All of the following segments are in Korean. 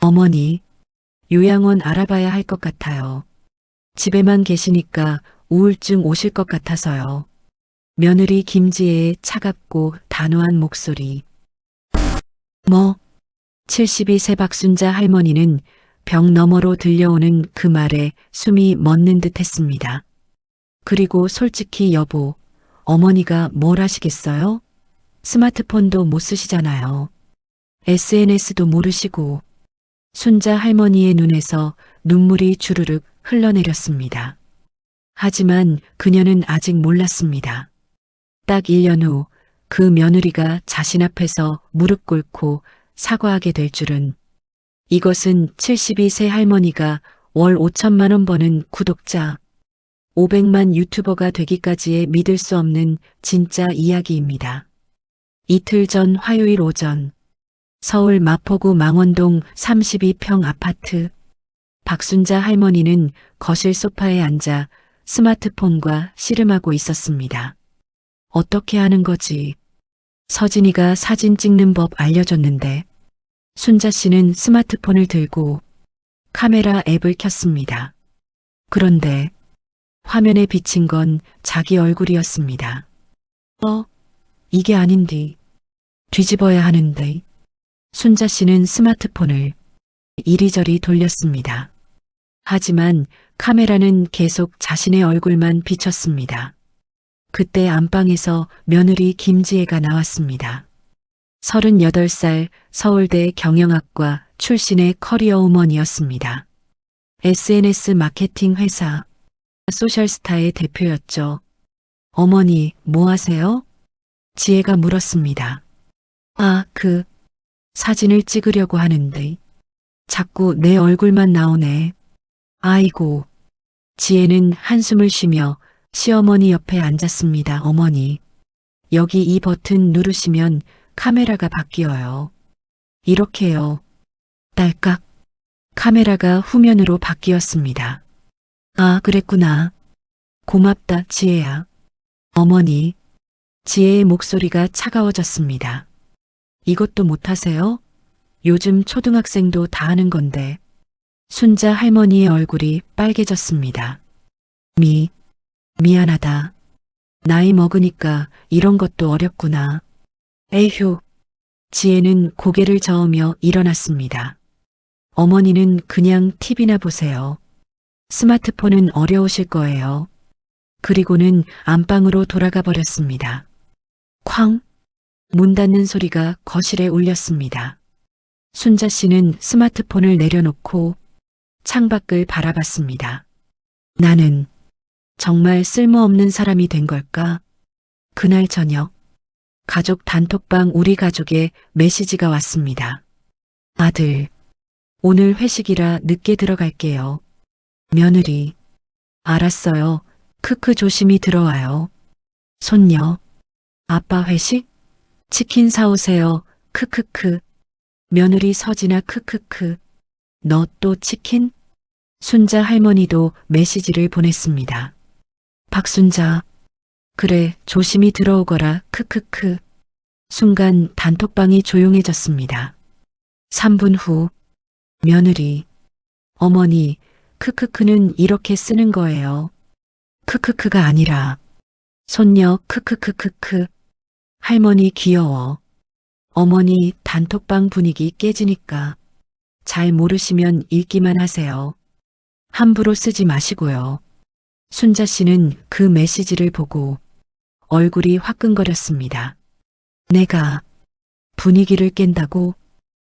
어머니, 요양원 알아봐야 할 것 같아요. 집에만 계시니까 우울증 오실 것 같아서요. 며느리 김지혜의 차갑고 단호한 목소리. 뭐? 72세 박순자 할머니는 벽 너머로 들려오는 그 말에 숨이 멎는 듯 했습니다. 그리고 솔직히 여보, 어머니가 뭘 하시겠어요? 스마트폰도 못 쓰시잖아요. SNS도 모르시고. 순자 할머니의 눈에서 눈물이 주르륵 흘러내렸습니다. 하지만 그녀는 아직 몰랐습니다. 딱 1년 후 그 며느리가 자신 앞에서 무릎 꿇고 사과하게 될 줄은. 이것은 72세 할머니가 월 5천만 원 버는 구독자, 500만 유튜버가 되기까지의 믿을 수 없는 진짜 이야기입니다. 이틀 전 화요일 오전, 서울 마포구 망원동 32평 아파트. 박순자 할머니는 거실 소파에 앉아 스마트폰과 씨름하고 있었습니다. 어떻게 하는 거지? 서진이가 사진 찍는 법 알려줬는데. 순자 씨는 스마트폰을 들고 카메라 앱을 켰습니다. 그런데 화면에 비친 건 자기 얼굴이었습니다. 이게 아닌데. 뒤집어야 하는데. 순자 씨는 스마트폰을 이리저리 돌렸습니다. 하지만 카메라는 계속 자신의 얼굴만 비쳤습니다. 그때 안방에서 며느리 김지혜가 나왔습니다. 38살 서울대 경영학과 출신의 커리어 우먼이었습니다. SNS 마케팅 회사 소셜스타의 대표였죠. 어머니, 뭐 하세요? 지혜가 물었습니다. 사진을 찍으려고 하는데 자꾸 내 얼굴만 나오네. 아이고. 지혜는 한숨을 쉬며 시어머니 옆에 앉았습니다. 어머니, 여기 이 버튼 누르시면 카메라가 바뀌어요. 이렇게요. 딸깍. 카메라가 후면으로 바뀌었습니다. 그랬구나. 고맙다, 지혜야. 어머니. 지혜의 목소리가 차가워졌습니다. 이것도 못하세요? 요즘 초등학생도 다 하는 건데. 순자 할머니의 얼굴이 빨개졌습니다. 미안하다. 나이 먹으니까 이런 것도 어렵구나. 에휴. 지혜는 고개를 저으며 일어났습니다. 어머니는 그냥 TV나 보세요. 스마트폰은 어려우실 거예요. 그리고는 안방으로 돌아가 버렸습니다. 쾅! 문 닫는 소리가 거실에 울렸습니다. 순자 씨는 스마트폰을 내려놓고 창밖을 바라봤습니다. 나는 정말 쓸모없는 사람이 된 걸까? 그날 저녁, 가족 단톡방 우리 가족에 메시지가 왔습니다. 아들, 오늘 회식이라 늦게 들어갈게요. 며느리, 알았어요. 크크 조심히 들어와요. 손녀, 아빠 회식? 치킨 사오세요. 크크크. 며느리 서진아 크크크. 너 또 치킨? 순자 할머니도 메시지를 보냈습니다. 박순자. 그래, 조심히 들어오거라. 크크크. 순간 단톡방이 조용해졌습니다. 3분 후. 며느리. 어머니, 크크크는 이렇게 쓰는 거예요. 크크크가 아니라. 손녀 크크크크크. 할머니 귀여워. 어머니 단톡방 분위기 깨지니까. 잘 모르시면 읽기만 하세요. 함부로 쓰지 마시고요. 순자 씨는 그 메시지를 보고 얼굴이 화끈거렸습니다. 내가 분위기를 깬다고?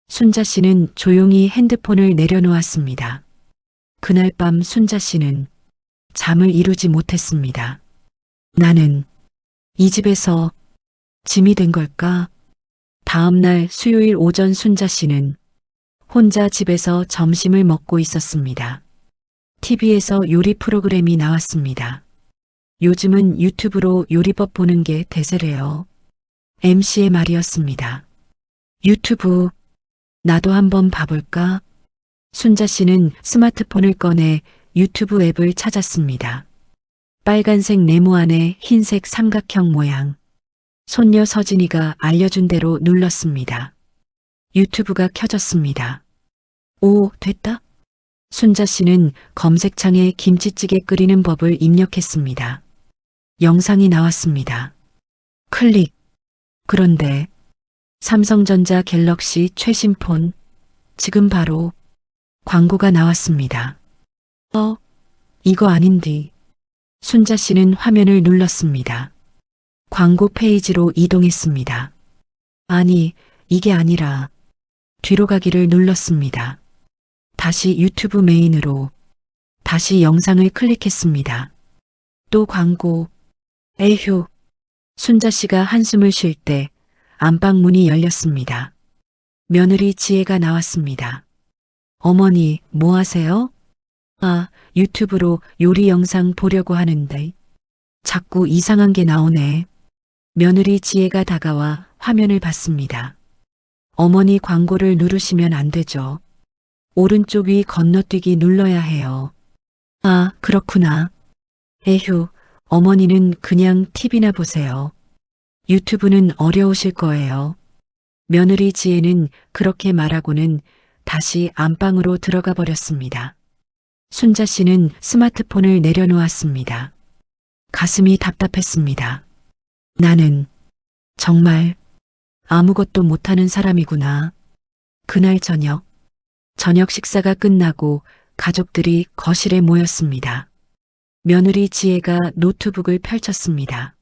순자 씨는 조용히 핸드폰을 내려놓았습니다. 그날 밤 순자 씨는 잠을 이루지 못했습니다. 나는 이 집에서 짐이 된 걸까? 다음 날 수요일 오전 순자 씨는 혼자 집에서 점심을 먹고 있었습니다. TV에서 요리 프로그램이 나왔습니다. 요즘은 유튜브로 요리법 보는 게 대세래요. MC의 말이었습니다. 유튜브, 나도 한번 봐볼까? 순자 씨는 스마트폰을 꺼내 유튜브 앱을 찾았습니다. 빨간색 네모안에 흰색 삼각형 모양. 손녀 서진이가 알려준 대로 눌렀습니다. 유튜브가 켜졌습니다. 오, 됐다. 순자 씨는 검색창에 김치찌개 끓이는 법을 입력했습니다. 영상이 나왔습니다. 클릭. 그런데 삼성전자 갤럭시 최신 폰, 지금 바로 광고가 나왔습니다. 이거 아닌디. 순자 씨는 화면을 눌렀습니다. 광고 페이지로 이동했습니다. 아니, 이게 아니라 뒤로 가기를 눌렀습니다. 다시 유튜브 메인으로 다시 영상을 클릭했습니다. 또 광고. 에휴. 순자 씨가 한숨을 쉴 때 안방 문이 열렸습니다. 며느리 지혜가 나왔습니다. 어머니, 뭐 하세요? 아, 유튜브로 요리 영상 보려고 하는데 자꾸 이상한 게 나오네. 며느리 지혜가 다가와 화면을 봤습니다. 어머니 광고를 누르시면 안 되죠. 오른쪽 위 건너뛰기 눌러야 해요. 아, 그렇구나. 에휴, 어머니는 그냥 TV나 보세요. 유튜브는 어려우실 거예요. 며느리 지혜는 그렇게 말하고는 다시 안방으로 들어가 버렸습니다. 순자 씨는 스마트폰을 내려놓았습니다. 가슴이 답답했습니다. 나는 정말 아무것도 못하는 사람이구나. 그날 저녁 식사가 끝나고 가족들이 거실에 모였습니다. 며느리 지혜가 노트북을 펼쳤습니다.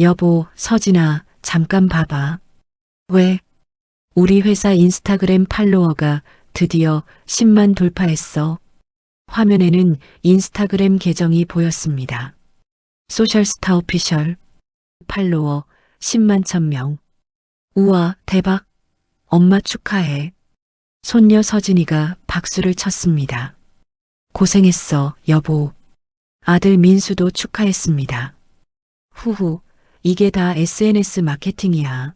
여보, 서진아, 잠깐 봐봐. 왜? 우리 회사 인스타그램 팔로워가 드디어 10만 돌파했어. 화면에는 인스타그램 계정이 보였습니다. 소셜스타 오피셜. 팔로워 10만 1000명. 우와, 대박. 엄마 축하해. 손녀 서진이가 박수를 쳤습니다. 고생했어, 여보. 아들 민수도 축하했습니다. 후후, 이게 다 SNS 마케팅이야.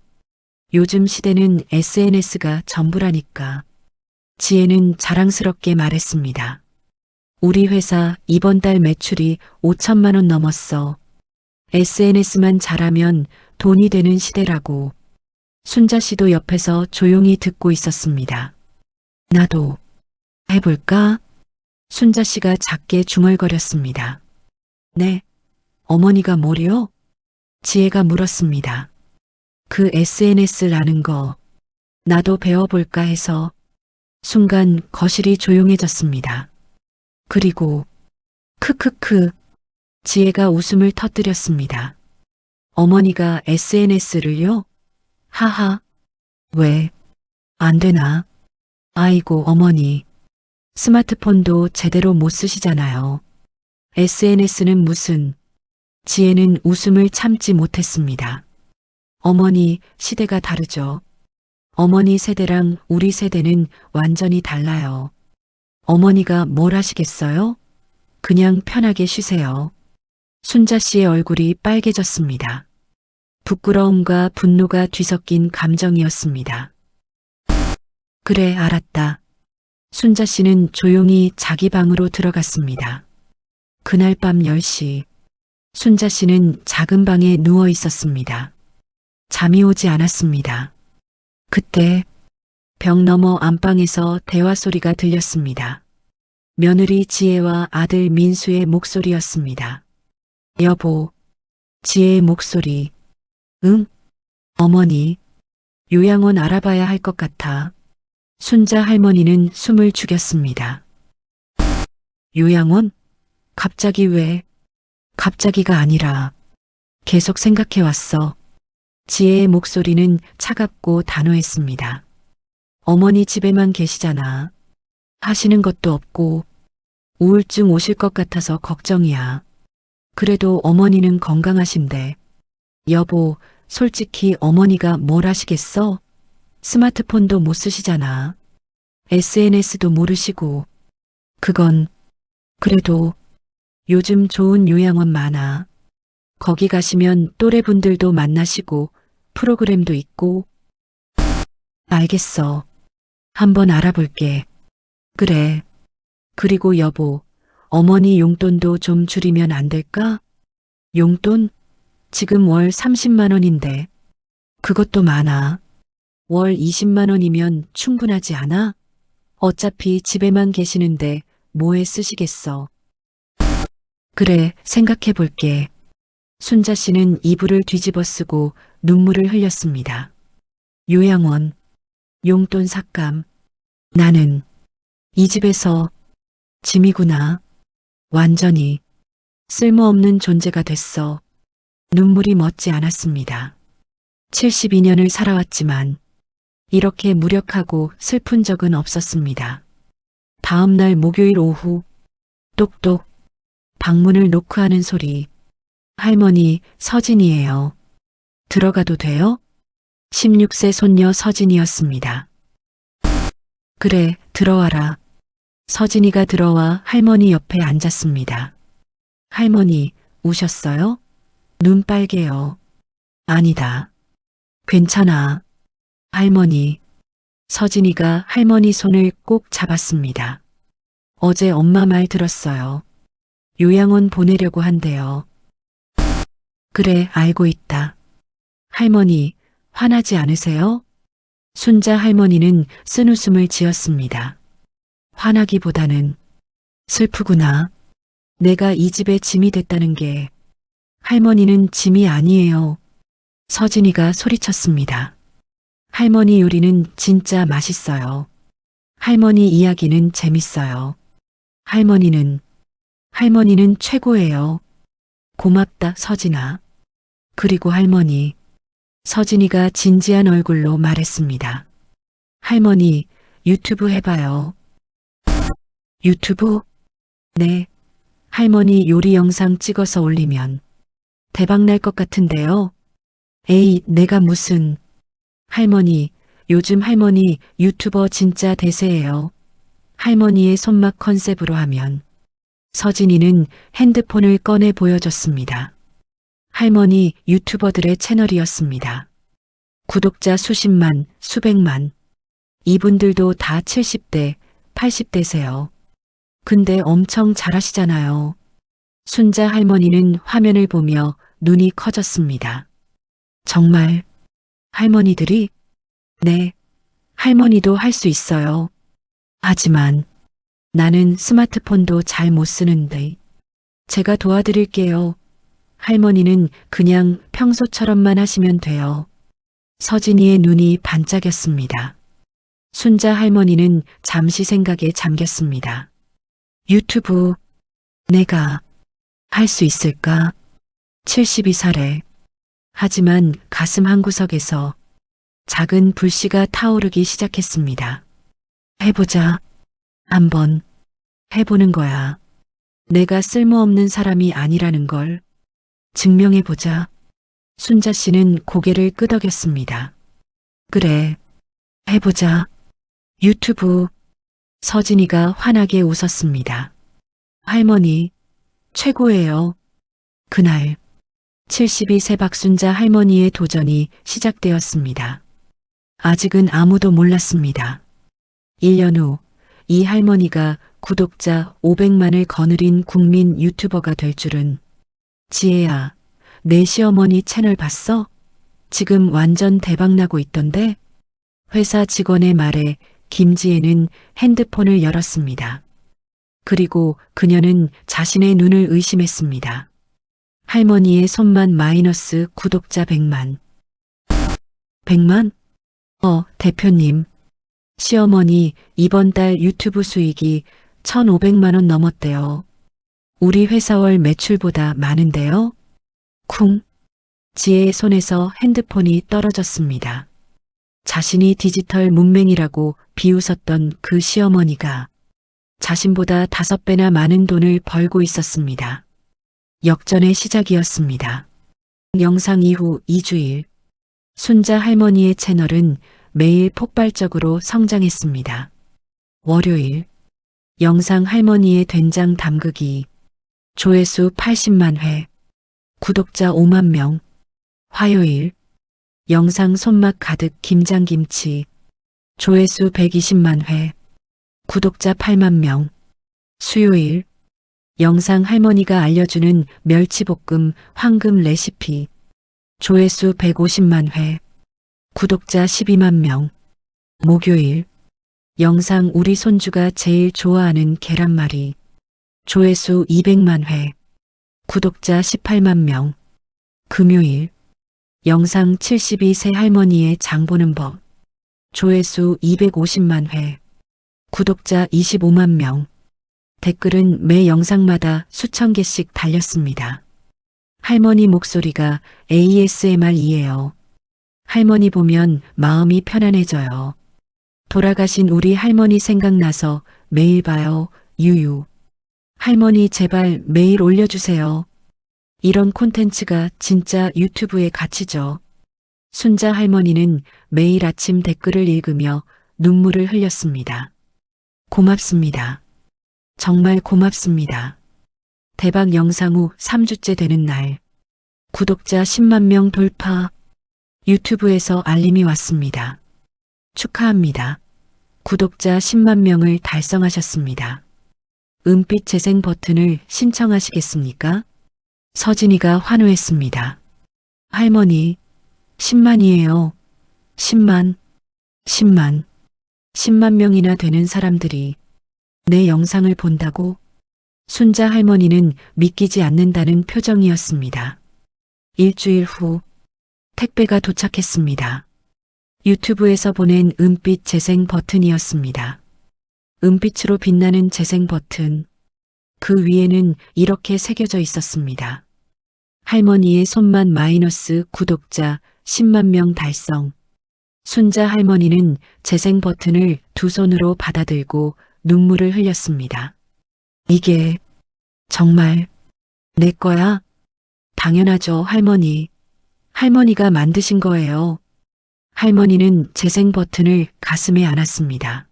요즘 시대는 SNS가 전부라니까. 지혜는 자랑스럽게 말했습니다. 우리 회사 이번 달 매출이 5천만 원 넘었어. SNS만 잘하면 돈이 되는 시대라고. 순자 씨도 옆에서 조용히 듣고 있었습니다. 나도 해볼까? 순자 씨가 작게 중얼거렸습니다. 네, 어머니가 뭐래요? 지혜가 물었습니다. 그 SNS라는 거 나도 배워볼까 해서. 순간 거실이 조용해졌습니다. 그리고 크크크. 지혜가 웃음을 터뜨렸습니다. 어머니가 SNS를요? 하하. 왜? 안 되나? 아이고, 어머니. 스마트폰도 제대로 못 쓰시잖아요. SNS는 무슨. 지혜는 웃음을 참지 못했습니다. 어머니, 시대가 다르죠. 어머니 세대랑 우리 세대는 완전히 달라요. 어머니가 뭘 하시겠어요? 그냥 편하게 쉬세요. 순자 씨의 얼굴이 빨개졌습니다. 부끄러움과 분노가 뒤섞인 감정이었습니다. 그래, 알았다. 순자 씨는 조용히 자기 방으로 들어갔습니다. 그날 밤 10시, 순자 씨는 작은 방에 누워 있었습니다. 잠이 오지 않았습니다. 그때 벽 너머 안방에서 대화 소리가 들렸습니다. 며느리 지혜와 아들 민수의 목소리였습니다. 여보. 지혜의 목소리. 응? 어머니. 요양원 알아봐야 할 것 같아. 순자 할머니는 숨을 죽였습니다. 요양원? 갑자기 왜? 갑자기가 아니라 계속 생각해왔어. 지혜의 목소리는 차갑고 단호했습니다. 어머니 집에만 계시잖아. 하시는 것도 없고 우울증 오실 것 같아서 걱정이야. 그래도 어머니는 건강하신데. 여보, 솔직히 어머니가 뭘 하시겠어? 스마트폰도 못 쓰시잖아. SNS도 모르시고. 그건 그래도 요즘 좋은 요양원 많아. 거기 가시면 또래분들도 만나시고 프로그램도 있고. 알겠어. 한번 알아볼게. 그래. 그리고 여보, 어머니 용돈도 좀 줄이면 안 될까? 용돈? 지금 월 30만 원인데. 그것도 많아. 월 20만 원이면 충분하지 않아? 어차피 집에만 계시는데 뭐에 쓰시겠어. 그래, 생각해 볼게. 순자 씨는 이불을 뒤집어 쓰고 눈물을 흘렸습니다. 요양원, 용돈 삭감. 나는 이 집에서 짐이구나. 완전히 쓸모없는 존재가 됐어. 눈물이 멎지 않았습니다. 72년을 살아왔지만 이렇게 무력하고 슬픈 적은 없었습니다. 다음 날 목요일 오후 똑똑 방문을 노크하는 소리. 할머니 서진이에요. 들어가도 돼요? 16세 손녀 서진이었습니다. 그래, 들어와라. 서진이가 들어와 할머니 옆에 앉았습니다. 할머니, 우셨어요? 눈 빨개요. 아니다. 괜찮아. 할머니. 서진이가 할머니 손을 꼭 잡았습니다. 어제 엄마 말 들었어요. 요양원 보내려고 한대요. 그래, 알고 있다. 할머니, 화나지 않으세요? 순자 할머니는 쓴웃음을 지었습니다. 화나기보다는 슬프구나. 내가 이 집의 짐이 됐다는 게. 할머니는 짐이 아니에요. 서진이가 소리쳤습니다. 할머니 요리는 진짜 맛있어요. 할머니 이야기는 재밌어요. 할머니는 최고예요. 고맙다, 서진아. 그리고 할머니. 서진이가 진지한 얼굴로 말했습니다. 할머니, 유튜브 해봐요. 유튜브? 네. 할머니 요리 영상 찍어서 올리면 대박 날 것 같은데요. 에이, 내가 무슨. 할머니, 요즘 할머니 유튜버 진짜 대세예요. 할머니의 손맛 컨셉으로 하면. 서진이는 핸드폰을 꺼내 보여줬습니다. 할머니 유튜버들의 채널이었습니다. 구독자 수십만, 수백만. 이분들도 다 70대, 80대세요. 근데 엄청 잘하시잖아요. 순자 할머니는 화면을 보며 눈이 커졌습니다. 정말 할머니들이? 네, 할머니도 할 수 있어요. 하지만 나는 스마트폰도 잘 못 쓰는데. 제가 도와드릴게요. 할머니는 그냥 평소처럼만 하시면 돼요. 서진이의 눈이 반짝였습니다. 순자 할머니는 잠시 생각에 잠겼습니다. 유튜브, 내가 할 수 있을까? 72살에. 하지만 가슴 한구석에서 작은 불씨가 타오르기 시작했습니다. 해보자. 한번 해보는 거야. 내가 쓸모없는 사람이 아니라는 걸 증명해보자. 순자 씨는 고개를 끄덕였습니다. 그래, 해보자. 유튜브. 서진이가 환하게 웃었습니다. 할머니, 최고예요. 그날 72세 박순자 할머니의 도전이 시작되었습니다. 아직은 아무도 몰랐습니다. 1년 후 이 할머니가 구독자 500만을 거느린 국민 유튜버가 될 줄은. 지혜야, 내 시어머니 채널 봤어? 지금 완전 대박나고 있던데? 회사 직원의 말에 김지혜는 핸드폰을 열었습니다. 그리고 그녀는 자신의 눈을 의심했습니다. 할머니의 손만 마이너스 구독자 100만. 100만? 대표님. 시어머니 이번 달 유튜브 수익이 1,500만 원 넘었대요. 우리 회사월 매출보다 많은데요? 쿵. 지혜의 손에서 핸드폰이 떨어졌습니다. 자신이 디지털 문맹이라고 비웃었던 그 시어머니가 자신보다 5배나 많은 돈을 벌고 있었습니다. 역전의 시작이었습니다. 영상 이후 2주일, 순자 할머니의 채널은 매일 폭발적으로 성장했습니다. 월요일, 영상 할머니의 된장 담그기, 조회수 80만 회, 구독자 5만 명. 화요일, 영상 손맛 가득 김장김치, 조회수 120만 회, 구독자 8만 명. 수요일, 영상 할머니가 알려주는 멸치볶음 황금 레시피, 조회수 150만 회, 구독자 12만 명. 목요일, 영상 우리 손주가 제일 좋아하는 계란말이. 조회수 200만 회. 구독자 18만 명. 금요일. 영상 72세 할머니의 장 보는 법. 조회수 250만 회. 구독자 25만 명. 댓글은 매 영상마다 수천 개씩 달렸습니다. 할머니 목소리가 ASMR이에요. 할머니 보면 마음이 편안해져요. 돌아가신 우리 할머니 생각나서 매일 봐요. 유유. 할머니 제발 매일 올려주세요. 이런 콘텐츠가 진짜 유튜브의 가치죠. 순자 할머니는 매일 아침 댓글을 읽으며 눈물을 흘렸습니다. 고맙습니다. 정말 고맙습니다. 대박 영상 후 3주째 되는 날. 구독자 10만 명 돌파. 유튜브에서 알림이 왔습니다. 축하합니다. 구독자 10만 명을 달성하셨습니다. 은빛 재생 버튼을 신청하시겠습니까? 서진이가 환호했습니다. 할머니, 10만이에요. 10만, 10만, 10만 명이나 되는 사람들이 내 영상을 본다고? 순자 할머니는 믿기지 않는다는 표정이었습니다. 일주일 후 택배가 도착했습니다. 유튜브에서 보낸 은빛 재생 버튼이었습니다. 은빛으로 빛나는 재생 버튼. 그 위에는 이렇게 새겨져 있었습니다. 할머니의 손만 마이너스 구독자 10만 명 달성. 순자 할머니는 재생 버튼을 두 손으로 받아들고 눈물을 흘렸습니다. 이게 정말 내 거야? 당연하죠, 할머니. 할머니가 만드신 거예요. 할머니는 재생 버튼을 가슴에 안았습니다.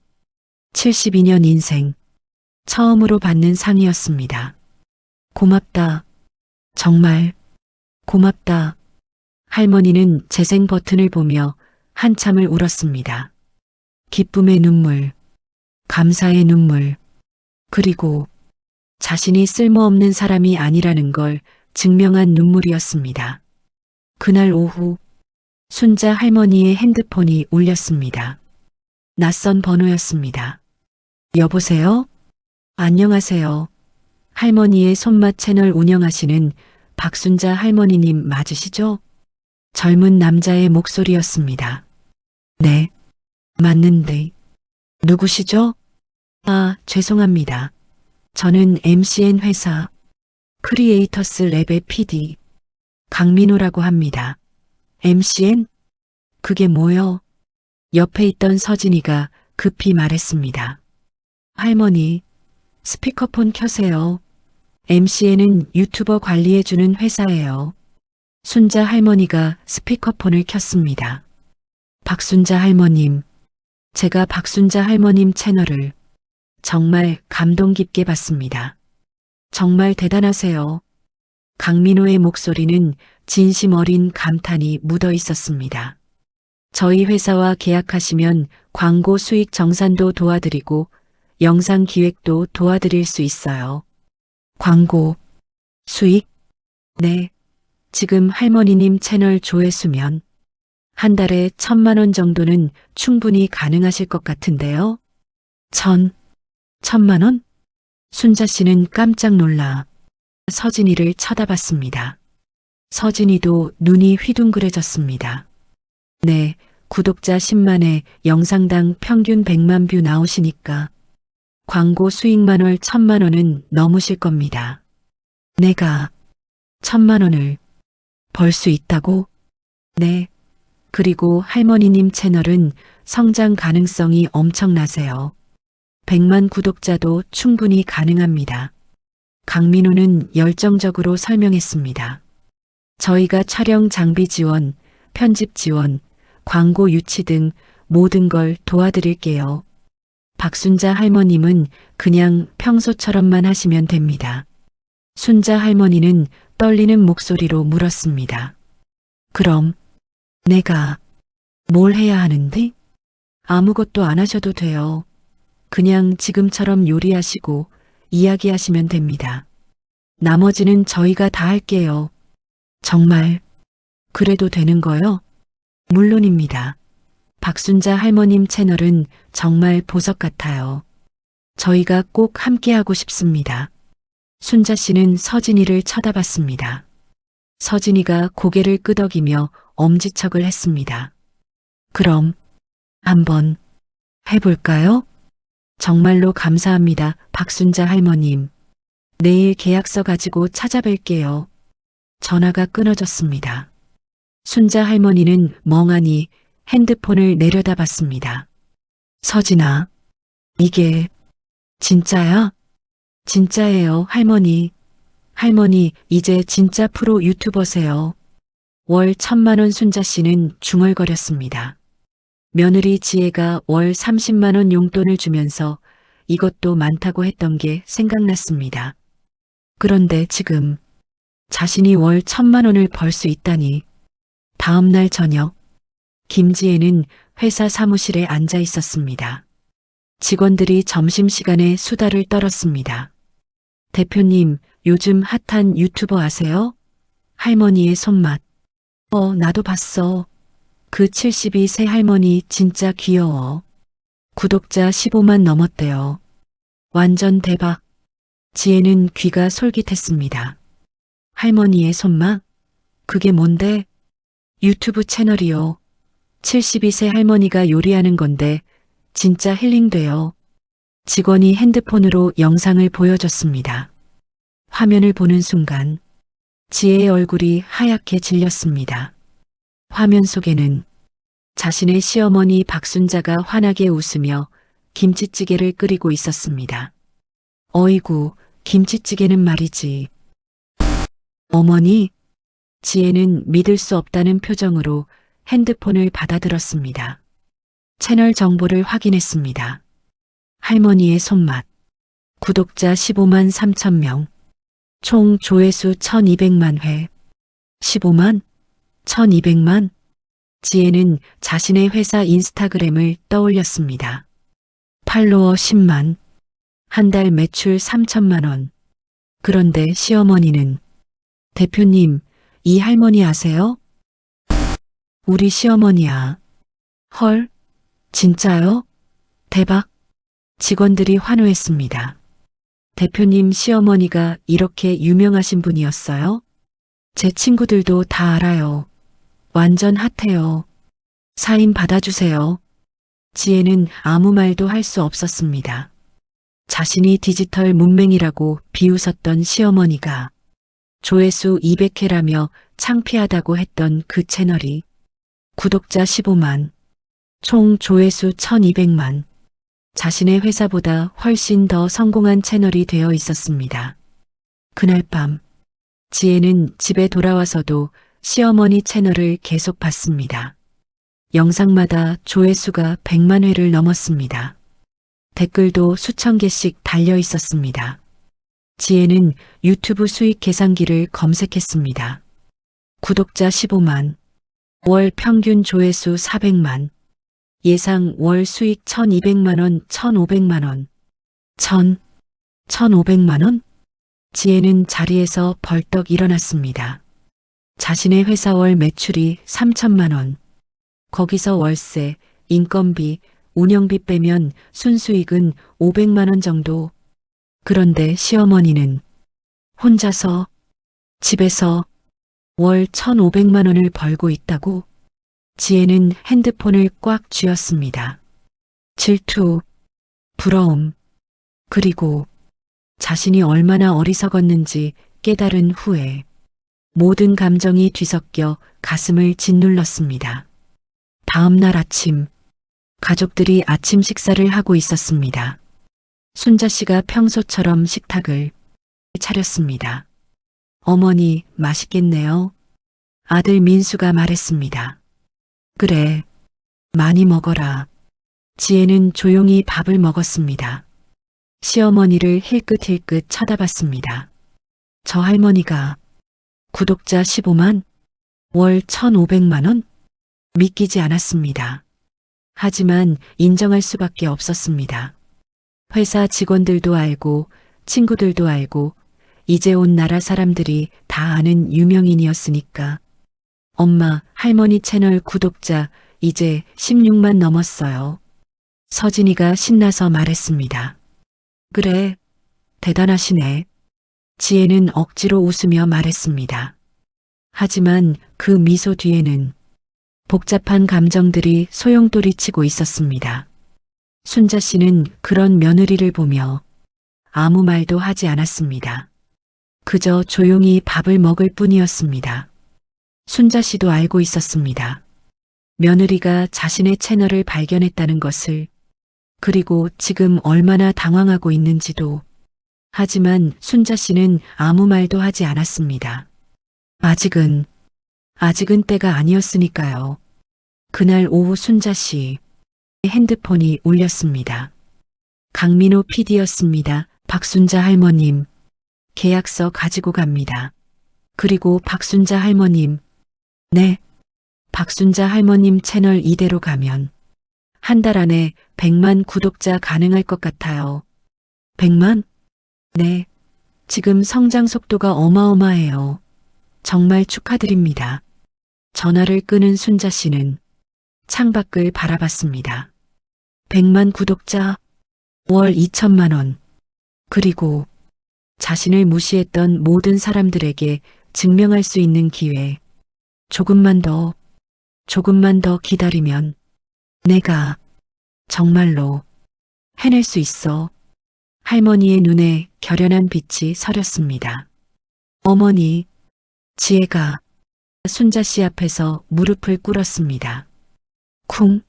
72년 인생 처음으로 받는 상이었습니다. 고맙다. 정말 고맙다. 할머니는 재생 버튼을 보며 한참을 울었습니다. 기쁨의 눈물, 감사의 눈물, 그리고 자신이 쓸모없는 사람이 아니라는 걸 증명한 눈물이었습니다. 그날 오후 순자 할머니의 핸드폰이 울렸습니다. 낯선 번호였습니다. 여보세요? 안녕하세요. 할머니의 손맛 채널 운영하시는 박순자 할머니님 맞으시죠? 젊은 남자의 목소리였습니다. 네, 맞는데. 누구시죠? 아, 죄송합니다. 저는 MCN 회사 크리에이터스 랩의 PD 강민호라고 합니다. MCN? 그게 뭐요? 옆에 있던 서진이가 급히 말했습니다. 할머니, 스피커폰 켜세요. MCN은 유튜버 관리해주는 회사예요. 순자 할머니가 스피커폰을 켰습니다. 박순자 할머님, 제가 박순자 할머님 채널을 정말 감동 깊게 봤습니다. 정말 대단하세요. 강민호의 목소리는 진심 어린 감탄이 묻어 있었습니다. 저희 회사와 계약하시면 광고 수익 정산도 도와드리고 영상 기획도 도와드릴 수 있어요. 광고, 수익? 네. 지금 할머니님 채널 조회수면 한 달에 1,000만 원 정도는 충분히 가능하실 것 같은데요. 1,000만 원? 순자 씨는 깜짝 놀라 서진이를 쳐다봤습니다. 서진이도 눈이 휘둥그레졌습니다. 네, 구독자 10만에 영상당 평균 100만 뷰 나오시니까 광고 수익만 월 1,000만 원은 넘으실 겁니다. 내가 1,000만 원을 벌 수 있다고? 네. 그리고 할머니님 채널은 성장 가능성이 엄청나세요. 100만 구독자도 충분히 가능합니다. 강민호는 열정적으로 설명했습니다. 저희가 촬영 장비 지원, 편집 지원, 광고 유치 등 모든 걸 도와드릴게요. 박순자 할머님은 그냥 평소처럼만 하시면 됩니다. 순자 할머니는 떨리는 목소리로 물었습니다. 그럼 내가 뭘 해야 하는데? 아무것도 안 하셔도 돼요. 그냥 지금처럼 요리하시고 이야기하시면 됩니다. 나머지는 저희가 다 할게요. 정말 그래도 되는 거요? 물론입니다. 박순자 할머님 채널은 정말 보석 같아요. 저희가 꼭 함께하고 싶습니다. 순자 씨는 서진이를 쳐다봤습니다. 서진이가 고개를 끄덕이며 엄지척을 했습니다. 그럼 한번 해볼까요? 정말로 감사합니다, 박순자 할머님. 내일 계약서 가지고 찾아뵐게요. 전화가 끊어졌습니다. 순자 할머니는 멍하니 핸드폰을 내려다봤습니다. 서진아, 이게 진짜야? 진짜예요, 할머니. 할머니, 이제 진짜 프로 유튜버세요. 월 1,000만 원 순자 씨는 중얼거렸습니다. 며느리 지혜가 월 30만 원 용돈을 주면서 이것도 많다고 했던 게 생각났습니다. 그런데 지금 자신이 월 1,000만 원을 벌 수 있다니. 다음 날 저녁, 김지혜는 회사 사무실에 앉아 있었습니다. 직원들이 점심시간에 수다를 떨었습니다. 대표님, 요즘 핫한 유튜버 아세요? 할머니의 손맛. 나도 봤어. 그 72세 할머니 진짜 귀여워. 구독자 15만 넘었대요. 완전 대박. 지혜는 귀가 솔깃했습니다. 할머니의 손맛? 그게 뭔데? 유튜브 채널이요. 72세 할머니가 요리하는 건데 진짜 힐링돼요. 직원이 핸드폰으로 영상을 보여줬습니다. 화면을 보는 순간 지혜의 얼굴이 하얗게 질렸습니다. 화면 속에는 자신의 시어머니 박순자가 환하게 웃으며 김치찌개를 끓이고 있었습니다. 어이구, 김치찌개는 말이지. 어머니? 지혜는 믿을 수 없다는 표정으로 핸드폰을 받아들었습니다. 채널 정보를 확인했습니다. 할머니의 손맛. 구독자 15만 3천 명. 총 조회수 1200만 회. 15만? 1200만? 지혜는 자신의 회사 인스타그램을 떠올렸습니다. 팔로워 10만. 한 달 매출 3천만 원. 그런데 시어머니는 대표님, 이 할머니 아세요? 우리 시어머니야. 헐, 진짜요? 대박. 직원들이 환호했습니다. 대표님 시어머니가 이렇게 유명하신 분이었어요? 제 친구들도 다 알아요. 완전 핫해요. 사인 받아주세요. 지혜는 아무 말도 할 수 없었습니다. 자신이 디지털 문맹이라고 비웃었던 시어머니가 조회수 200회라며 창피하다고 했던 그 채널이 구독자 15만, 총 조회수 1200만, 자신의 회사보다 훨씬 더 성공한 채널이 되어 있었습니다. 그날 밤, 지혜는 집에 돌아와서도 시어머니 채널을 계속 봤습니다. 영상마다 조회수가 100만 회를 넘었습니다. 댓글도 수천 개씩 달려 있었습니다. 지혜는 유튜브 수익 계산기를 검색했습니다. 구독자 15만, 월 평균 조회수 400만, 예상 월 수익 1200만 원, 1500만 원, 1500만 원? 지혜는 자리에서 벌떡 일어났습니다. 자신의 회사 월 매출이 3천만 원, 거기서 월세, 인건비, 운영비 빼면 순수익은 500만 원 정도. 그런데 시어머니는 혼자서 집에서 월 1,500만 원을 벌고 있다고? 지혜는 핸드폰을 꽉 쥐었습니다. 질투, 부러움, 그리고 자신이 얼마나 어리석었는지 깨달은 후에 모든 감정이 뒤섞여 가슴을 짓눌렀습니다. 다음 날 아침, 가족들이 아침 식사를 하고 있었습니다. 순자 씨가 평소처럼 식탁을 차렸습니다. 어머니, 맛있겠네요. 아들 민수가 말했습니다. 그래, 많이 먹어라. 지혜는 조용히 밥을 먹었습니다. 시어머니를 힐끗힐끗 쳐다봤습니다. 저 할머니가 구독자 15만, 월 1,500만 원? 믿기지 않았습니다. 하지만 인정할 수밖에 없었습니다. 회사 직원들도 알고 친구들도 알고 이제 온 나라 사람들이 다 아는 유명인이었으니까. 엄마, 할머니 채널 구독자 이제 16만 넘었어요. 서진이가 신나서 말했습니다. 그래, 대단하시네. 지혜는 억지로 웃으며 말했습니다. 하지만 그 미소 뒤에는 복잡한 감정들이 소용돌이치고 있었습니다. 순자 씨는 그런 며느리를 보며 아무 말도 하지 않았습니다. 그저 조용히 밥을 먹을 뿐이었습니다. 순자 씨도 알고 있었습니다. 며느리가 자신의 채널을 발견했다는 것을, 그리고 지금 얼마나 당황하고 있는지도. 하지만 순자 씨는 아무 말도 하지 않았습니다. 아직은 때가 아니었으니까요. 그날 오후 순자 씨 핸드폰이 울렸습니다. 강민호 PD였습니다. 박순자 할머님, 계약서 가지고 갑니다. 그리고 박순자 할머님, 네, 박순자 할머님 채널 이대로 가면 한 달 안에 100만 구독자 가능할 것 같아요. 100만? 네, 지금 성장 속도가 어마어마해요. 정말 축하드립니다. 전화를 끊은 순자 씨는 창밖을 바라봤습니다. 100만 구독자, 월 2천만 원. 그리고 자신을 무시했던 모든 사람들에게 증명할 수 있는 기회. 조금만 더 기다리면 내가 정말로 해낼 수 있어. 할머니의 눈에 결연한 빛이 서렸습니다. 어머니, 지혜가 순자 씨 앞에서 무릎을 꿇었습니다. 쿵,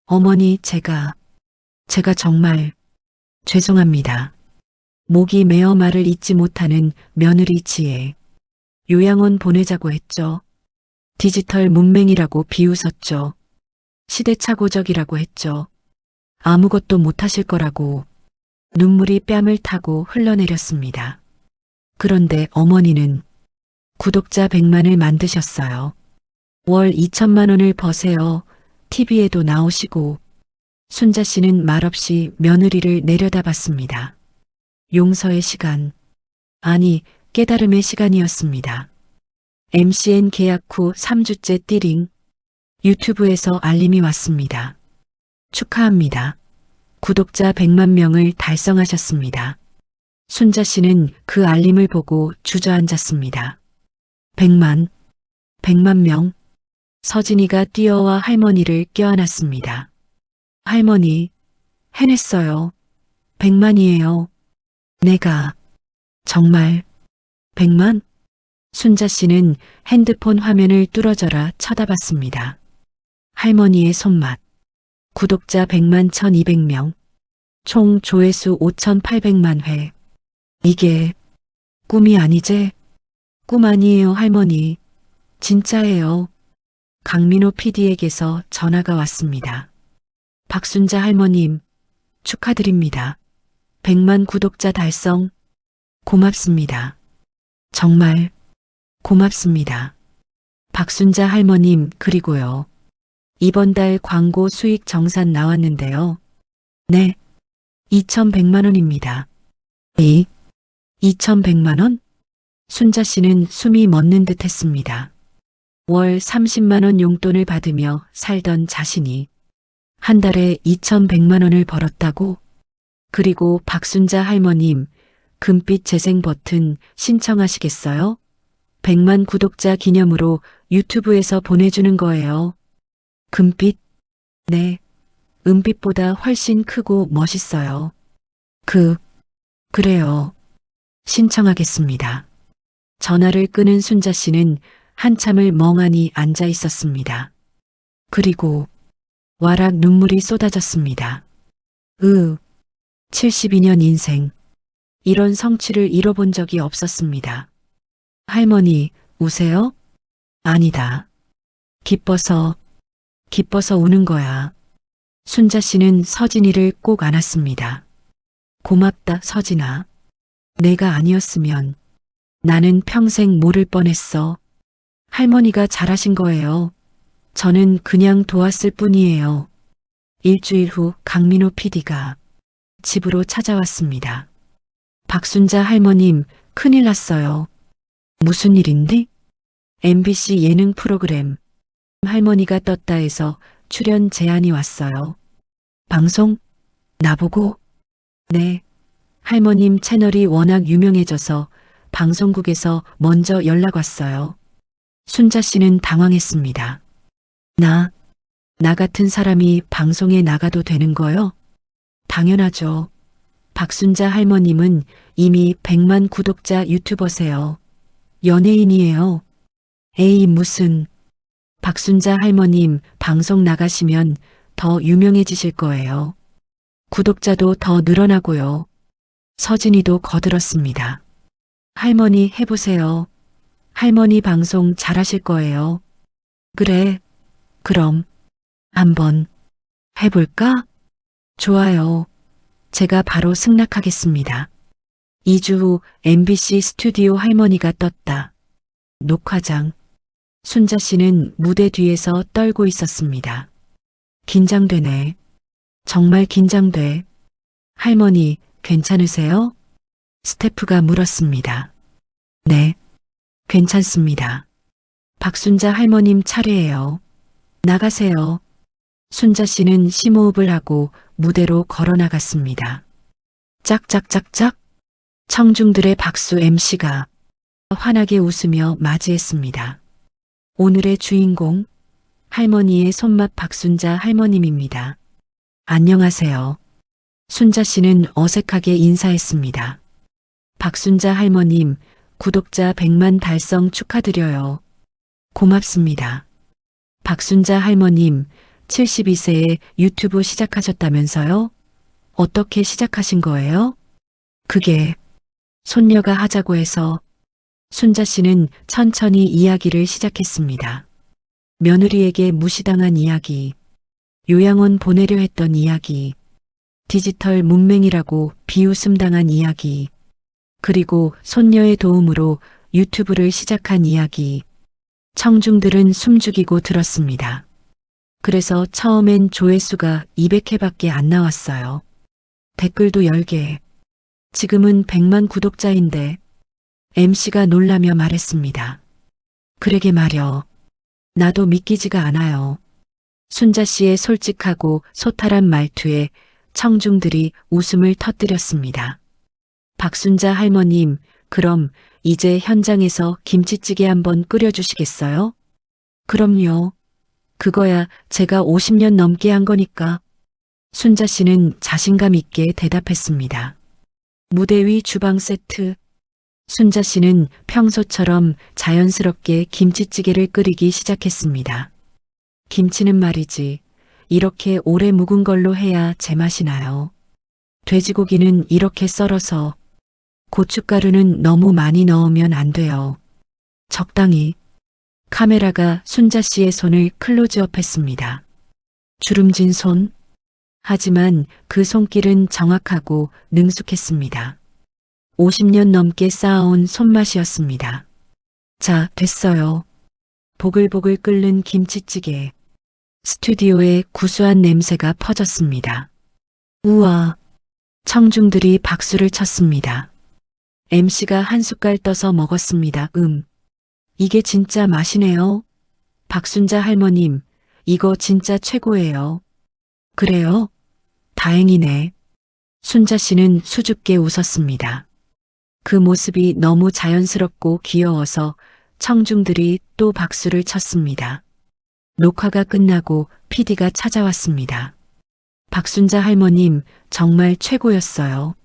어머니, 제가 정말 죄송합니다. 목이 메어 말을 잇지 못하는 며느리 지혜. 요양원 보내자고 했죠. 디지털 문맹이라고 비웃었죠. 시대착오적이라고 했죠. 아무것도 못하실 거라고. 눈물이 뺨을 타고 흘러내렸습니다. 그런데 어머니는 구독자 100만을 만드셨어요. 월 2천만 원을 버세요. TV에도 나오시고. 순자 씨는 말없이 며느리를 내려다봤습니다. 용서의 시간, 아니 깨달음의 시간이었습니다. MCN 계약 후 3주째 띠링. 유튜브에서 알림이 왔습니다. 축하합니다. 구독자 100만 명을 달성하셨습니다. 순자 씨는 그 알림을 보고 주저앉았습니다. 100만 명. 서진이가 뛰어와 할머니를 껴안았습니다. 할머니, 해냈어요. 100만이에요. 내가 정말 100만? 순자 씨는 핸드폰 화면을 뚫어져라 쳐다봤습니다. 할머니의 손맛. 구독자 100만 1200명. 총 조회수 5800만 회. 이게 꿈이 아니제? 꿈 아니에요, 할머니. 진짜예요. 강민호 PD에게서 전화가 왔습니다. 박순자 할머님, 축하드립니다. 100만 구독자 달성. 고맙습니다. 정말 고맙습니다. 박순자 할머님, 그리고요. 이번 달 광고 수익 정산 나왔는데요. 네, 2100만 원입니다. 2100만 원? 순자 씨는 숨이 멎는 듯 했습니다. 월 30만 원 용돈을 받으며 살던 자신이 한 달에 2100만 원을 벌었다고? 그리고 박순자 할머님, 금빛 재생 버튼 신청하시겠어요? 100만 구독자 기념으로 유튜브에서 보내주는 거예요. 금빛? 네, 은빛보다 훨씬 크고 멋있어요. 그래요. 신청하겠습니다. 전화를 끊은 순자 씨는 한참을 멍하니 앉아 있었습니다. 그리고 와락 눈물이 쏟아졌습니다. 72년 인생. 이런 성취를 이뤄본 적이 없었습니다. 할머니, 우세요? 아니다. 기뻐서 우는 거야. 순자 씨는 서진이를 꼭 안았습니다. 고맙다, 서진아. 내가 아니었으면 나는 평생 모를 뻔했어. 할머니가 잘하신 거예요. 저는 그냥 도왔을 뿐이에요. 일주일 후 강민호 PD가 집으로 찾아왔습니다. 박순자 할머님, 큰일 났어요. 무슨 일인데? MBC 예능 프로그램 할머니가 떴다 해서 출연 제안이 왔어요. 방송? 나보고? 네. 할머님 채널이 워낙 유명해져서 방송국에서 먼저 연락 왔어요. 순자 씨는 당황했습니다. 나 같은 사람이 방송에 나가도 되는 거요? 당연하죠. 박순자 할머님은 이미 100만 구독자 유튜버세요. 연예인이에요. 에이, 무슨. 박순자 할머님 방송 나가시면 더 유명해지실 거예요. 구독자도 더 늘어나고요. 서진이도 거들었습니다. 할머니 해보세요. 할머니 방송 잘하실 거예요. 그래, 그럼 한번 해볼까? 좋아요. 제가 바로 승낙하겠습니다. 2주 후 MBC 스튜디오 할머니가 떴다. 녹화장. 순자 씨는 무대 뒤에서 떨고 있었습니다. 긴장되네. 정말 긴장돼. 할머니, 괜찮으세요? 스태프가 물었습니다. 네, 괜찮습니다. 박순자 할머님 차례예요. 나가세요. 순자 씨는 심호흡을 하고 무대로 걸어 나갔습니다. 짝짝짝짝. 청중들의 박수 MC가 환하게 웃으며 맞이했습니다. 오늘의 주인공, 할머니의 손맛 박순자 할머님입니다. 안녕하세요. 순자 씨는 어색하게 인사했습니다. 박순자 할머님, 구독자 100만 달성 축하드려요. 고맙습니다. 박순자 할머님, 72세에 유튜브 시작하셨다면서요? 어떻게 시작하신 거예요? 그게 손녀가 하자고 해서. 순자 씨는 천천히 이야기를 시작했습니다. 며느리에게 무시당한 이야기, 요양원 보내려 했던 이야기, 디지털 문맹이라고 비웃음 당한 이야기, 그리고 손녀의 도움으로 유튜브를 시작한 이야기. 청중들은 숨죽이고 들었습니다. 그래서 처음엔 조회수가 200회밖에 안 나왔어요. 댓글도 10개. 지금은 100만 구독자인데 MC가 놀라며 말했습니다. 그러게 말여. 나도 믿기지가 않아요. 순자 씨의 솔직하고 소탈한 말투에 청중들이 웃음을 터뜨렸습니다. 박순자 할머님, 그럼 이제 현장에서 김치찌개 한번 끓여주시겠어요? 그럼요. 그거야 제가 50년 넘게 한 거니까. 순자 씨는 자신감 있게 대답했습니다. 무대 위 주방 세트. 순자 씨는 평소처럼 자연스럽게 김치찌개를 끓이기 시작했습니다. 김치는 말이지, 이렇게 오래 묵은 걸로 해야 제맛이 나요. 돼지고기는 이렇게 썰어서, 고춧가루는 너무 많이 넣으면 안 돼요. 적당히. 카메라가 순자 씨의 손을 클로즈업했습니다. 주름진 손. 하지만 그 손길은 정확하고 능숙했습니다. 50년 넘게 쌓아온 손맛이었습니다. 자, 됐어요. 보글보글 끓는 김치찌개. 스튜디오에 구수한 냄새가 퍼졌습니다. 우와. 청중들이 박수를 쳤습니다. MC가 한 숟갈 떠서 먹었습니다. 이게 진짜 맛이네요. 박순자 할머님, 이거 진짜 최고예요. 그래요? 다행이네. 순자 씨는 수줍게 웃었습니다. 그 모습이 너무 자연스럽고 귀여워서 청중들이 또 박수를 쳤습니다. 녹화가 끝나고 PD가 찾아왔습니다. 박순자 할머님, 정말 최고였어요.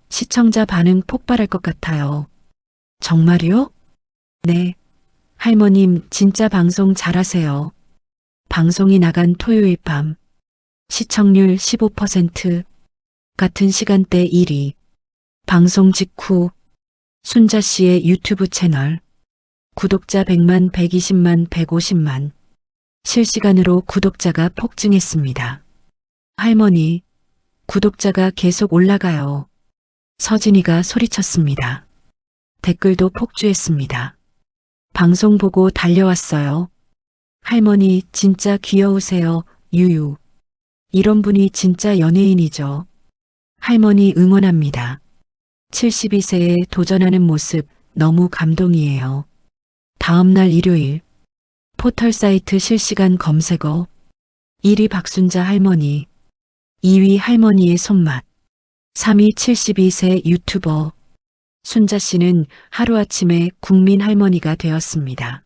시청자 반응 폭발할 것 같아요. 정말요? 네. 할머님 진짜 방송 잘하세요. 방송이 나간 토요일 밤 시청률 15%, 같은 시간대 1위. 방송 직후 순자 씨의 유튜브 채널 구독자 100만, 120만, 150만. 실시간으로 구독자가 폭증했습니다. 할머니, 구독자가 계속 올라가요. 서진이가 소리쳤습니다. 댓글도 폭주했습니다. 방송 보고 달려왔어요. 할머니 진짜 귀여우세요. 유유. 이런 분이 진짜 연예인이죠. 할머니 응원합니다. 72세에 도전하는 모습 너무 감동이에요. 다음 날 일요일 포털 사이트 실시간 검색어 1위 박순자 할머니, 2위 할머니의 손맛, 3위 72세 유튜버. 순자 씨는 하루아침에 국민 할머니가 되었습니다.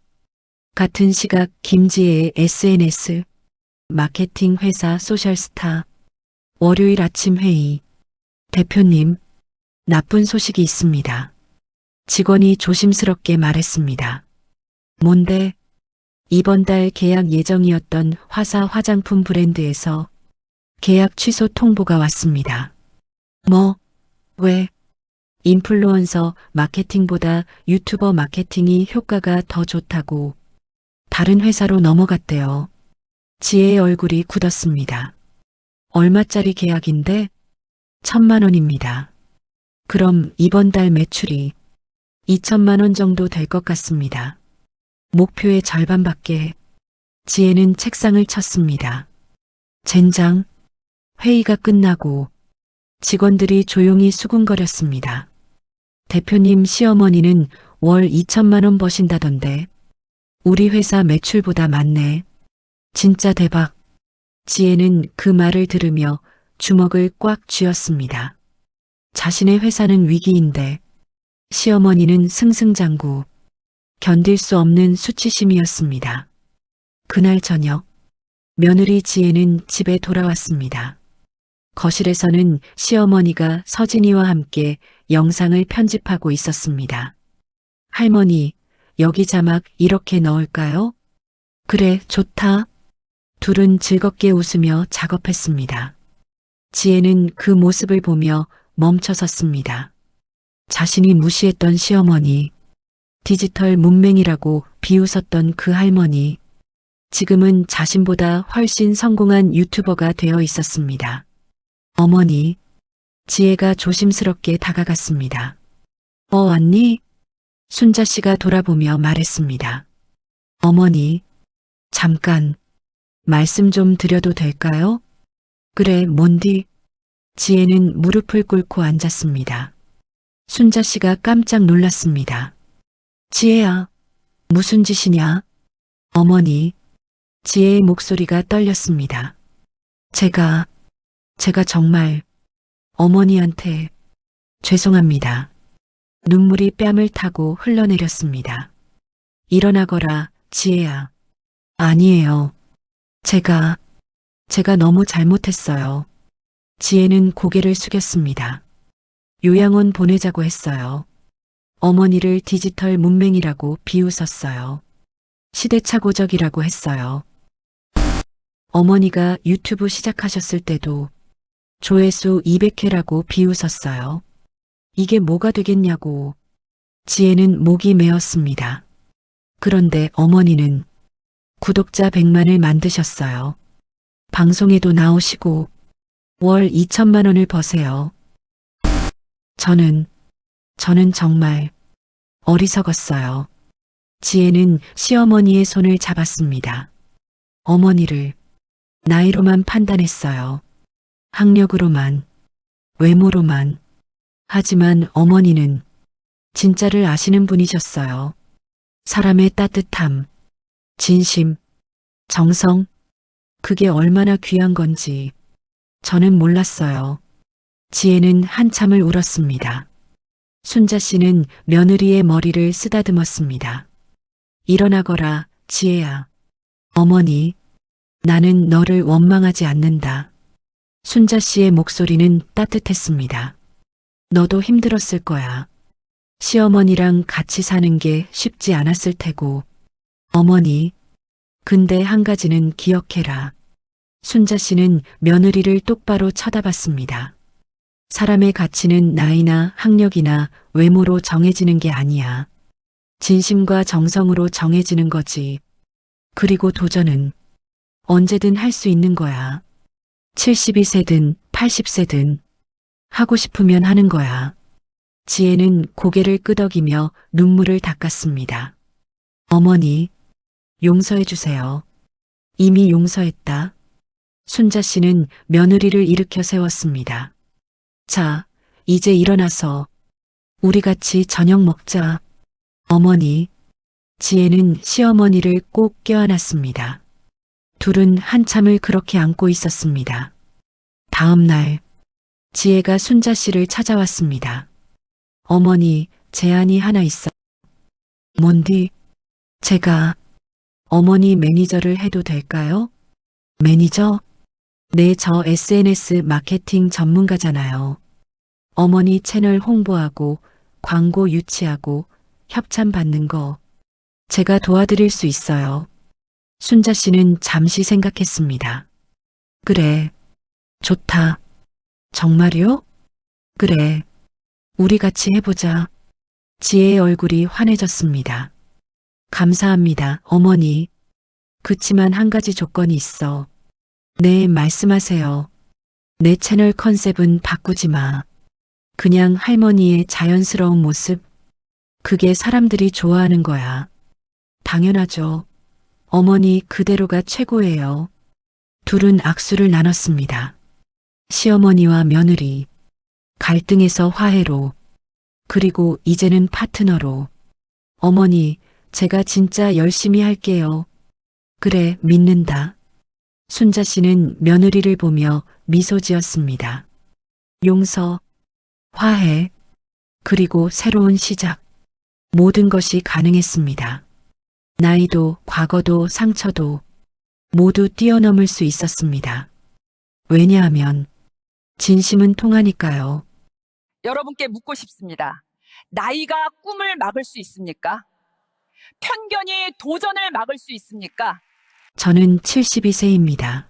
같은 시각 김지혜의 SNS, 마케팅 회사 소셜스타. 월요일 아침 회의. 대표님, 나쁜 소식이 있습니다. 직원이 조심스럽게 말했습니다. 뭔데? 이번 달 계약 예정이었던 화사 화장품 브랜드에서 계약 취소 통보가 왔습니다. 뭐? 왜? 인플루언서 마케팅보다 유튜버 마케팅이 효과가 더 좋다고 다른 회사로 넘어갔대요. 지혜의 얼굴이 굳었습니다. 얼마짜리 계약인데? 1,000만 원입니다. 그럼 이번 달 매출이 2천만 원 정도 될 것 같습니다. 목표의 절반밖에. 지혜는 책상을 쳤습니다. 젠장. 회의가 끝나고 직원들이 조용히 수군거렸습니다. 대표님 시어머니는 월 2천만 원 버신다던데. 우리 회사 매출보다 많네. 진짜 대박. 지혜는 그 말을 들으며 주먹을 꽉 쥐었습니다. 자신의 회사는 위기인데 시어머니는 승승장구. 견딜 수 없는 수치심이었습니다. 그날 저녁 며느리 지혜는 집에 돌아왔습니다. 거실에서는 시어머니가 서진이와 함께 영상을 편집하고 있었습니다. 할머니, 여기 자막 이렇게 넣을까요? 그래, 좋다. 둘은 즐겁게 웃으며 작업했습니다. 지혜는 그 모습을 보며 멈춰섰습니다. 자신이 무시했던 시어머니, 디지털 문맹이라고 비웃었던 그 할머니, 지금은 자신보다 훨씬 성공한 유튜버가 되어 있었습니다. 어머니, 지혜가 조심스럽게 다가갔습니다. 왔니? 순자 씨가 돌아보며 말했습니다. 어머니, 잠깐, 말씀 좀 드려도 될까요? 그래, 뭔디? 지혜는 무릎을 꿇고 앉았습니다. 순자 씨가 깜짝 놀랐습니다. 지혜야, 무슨 짓이냐? 어머니, 지혜의 목소리가 떨렸습니다. 제가 정말 어머니한테 죄송합니다. 눈물이 뺨을 타고 흘러내렸습니다. 일어나거라, 지혜야. 아니에요. 제가 너무 잘못했어요. 지혜는 고개를 숙였습니다. 요양원 보내자고 했어요. 어머니를 디지털 문맹이라고 비웃었어요. 시대착오적이라고 했어요. 어머니가 유튜브 시작하셨을 때도 조회수 200회라고 비웃었어요. 이게 뭐가 되겠냐고. 지혜는 목이 메었습니다. 그런데 어머니는 구독자 100만을 만드셨어요. 방송에도 나오시고 월 2천만 원을 버세요. 저는 정말 어리석었어요. 지혜는 시어머니의 손을 잡았습니다. 어머니를 나이로만 판단했어요. 학력으로만, 외모로만. 하지만 어머니는 진짜를 아시는 분이셨어요. 사람의 따뜻함, 진심, 정성, 그게 얼마나 귀한 건지 저는 몰랐어요. 지혜는 한참을 울었습니다. 순자 씨는 며느리의 머리를 쓰다듬었습니다. 일어나거라, 지혜야. 어머니, 나는 너를 원망하지 않는다. 순자 씨의 목소리는 따뜻했습니다. 너도 힘들었을 거야. 시어머니랑 같이 사는 게 쉽지 않았을 테고. 어머니, 근데 한 가지는 기억해라. 순자 씨는 며느리를 똑바로 쳐다봤습니다. 사람의 가치는 나이나 학력이나 외모로 정해지는 게 아니야. 진심과 정성으로 정해지는 거지. 그리고 도전은 언제든 할 수 있는 거야. 72세든 80세든 하고 싶으면 하는 거야. 지혜는 고개를 끄덕이며 눈물을 닦았습니다. 어머니, 용서해 주세요. 이미 용서했다. 순자 씨는 며느리를 일으켜 세웠습니다. 자, 이제 일어나서 우리 같이 저녁 먹자. 어머니, 지혜는 시어머니를 꼭 껴안았습니다. 둘은 한참을 그렇게 안고 있었습니다. 다음 날, 지혜가 순자 씨를 찾아왔습니다. 어머니, 제안이 하나 있어. 뭔디? 제가 어머니 매니저를 해도 될까요? 매니저? 네, 저 SNS 마케팅 전문가잖아요. 어머니 채널 홍보하고 광고 유치하고 협찬 받는 거 제가 도와드릴 수 있어요. 순자 씨는 잠시 생각했습니다. 그래, 좋다. 정말요? 그래, 우리 같이 해보자. 지혜의 얼굴이 환해졌습니다. 감사합니다, 어머니. 그치만 한 가지 조건이 있어. 네, 말씀하세요. 내 채널 컨셉은 바꾸지 마. 그냥 할머니의 자연스러운 모습. 그게 사람들이 좋아하는 거야. 당연하죠. 어머니 그대로가 최고예요. 둘은 악수를 나눴습니다. 시어머니와 며느리, 갈등에서 화해로, 그리고 이제는 파트너로. 어머니, 제가 진짜 열심히 할게요. 그래, 믿는다. 순자 씨는 며느리를 보며 미소 지었습니다. 용서, 화해, 그리고 새로운 시작. 모든 것이 가능했습니다. 나이도, 과거도, 상처도 모두 뛰어넘을 수 있었습니다. 왜냐하면 진심은 통하니까요. 여러분께 묻고 싶습니다. 나이가 꿈을 막을 수 있습니까? 편견이 도전을 막을 수 있습니까? 저는 72세입니다.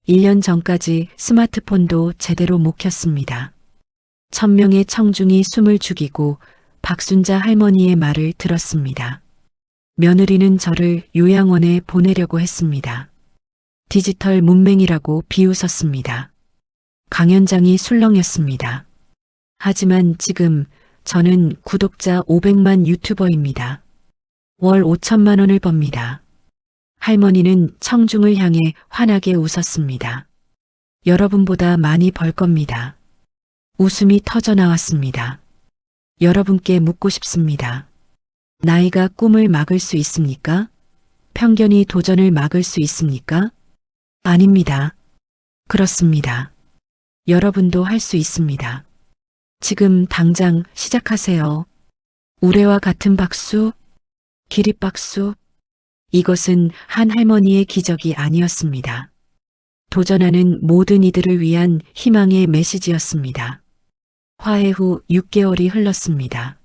1년 전까지 스마트폰도 제대로 못 켰습니다. 1000명의 청중이 숨을 죽이고 박순자 할머니의 말을 들었습니다. 며느리는 저를 요양원에 보내려고 했습니다. 디지털 문맹이라고 비웃었습니다. 강연장이 술렁였습니다. 하지만 지금 저는 구독자 500만 유튜버입니다. 월 5천만 원을 법니다. 할머니는 청중을 향해 환하게 웃었습니다. 여러분보다 많이 벌 겁니다. 웃음이 터져 나왔습니다. 여러분께 묻고 싶습니다. 나이가 꿈을 막을 수 있습니까? 편견이 도전을 막을 수 있습니까? 아닙니다. 그렇습니다. 여러분도 할 수 있습니다. 지금 당장 시작하세요. 우레와 같은 박수, 기립박수. 이것은 한 할머니의 기적이 아니었습니다. 도전하는 모든 이들을 위한 희망의 메시지였습니다. 화해 후 6개월이 흘렀습니다.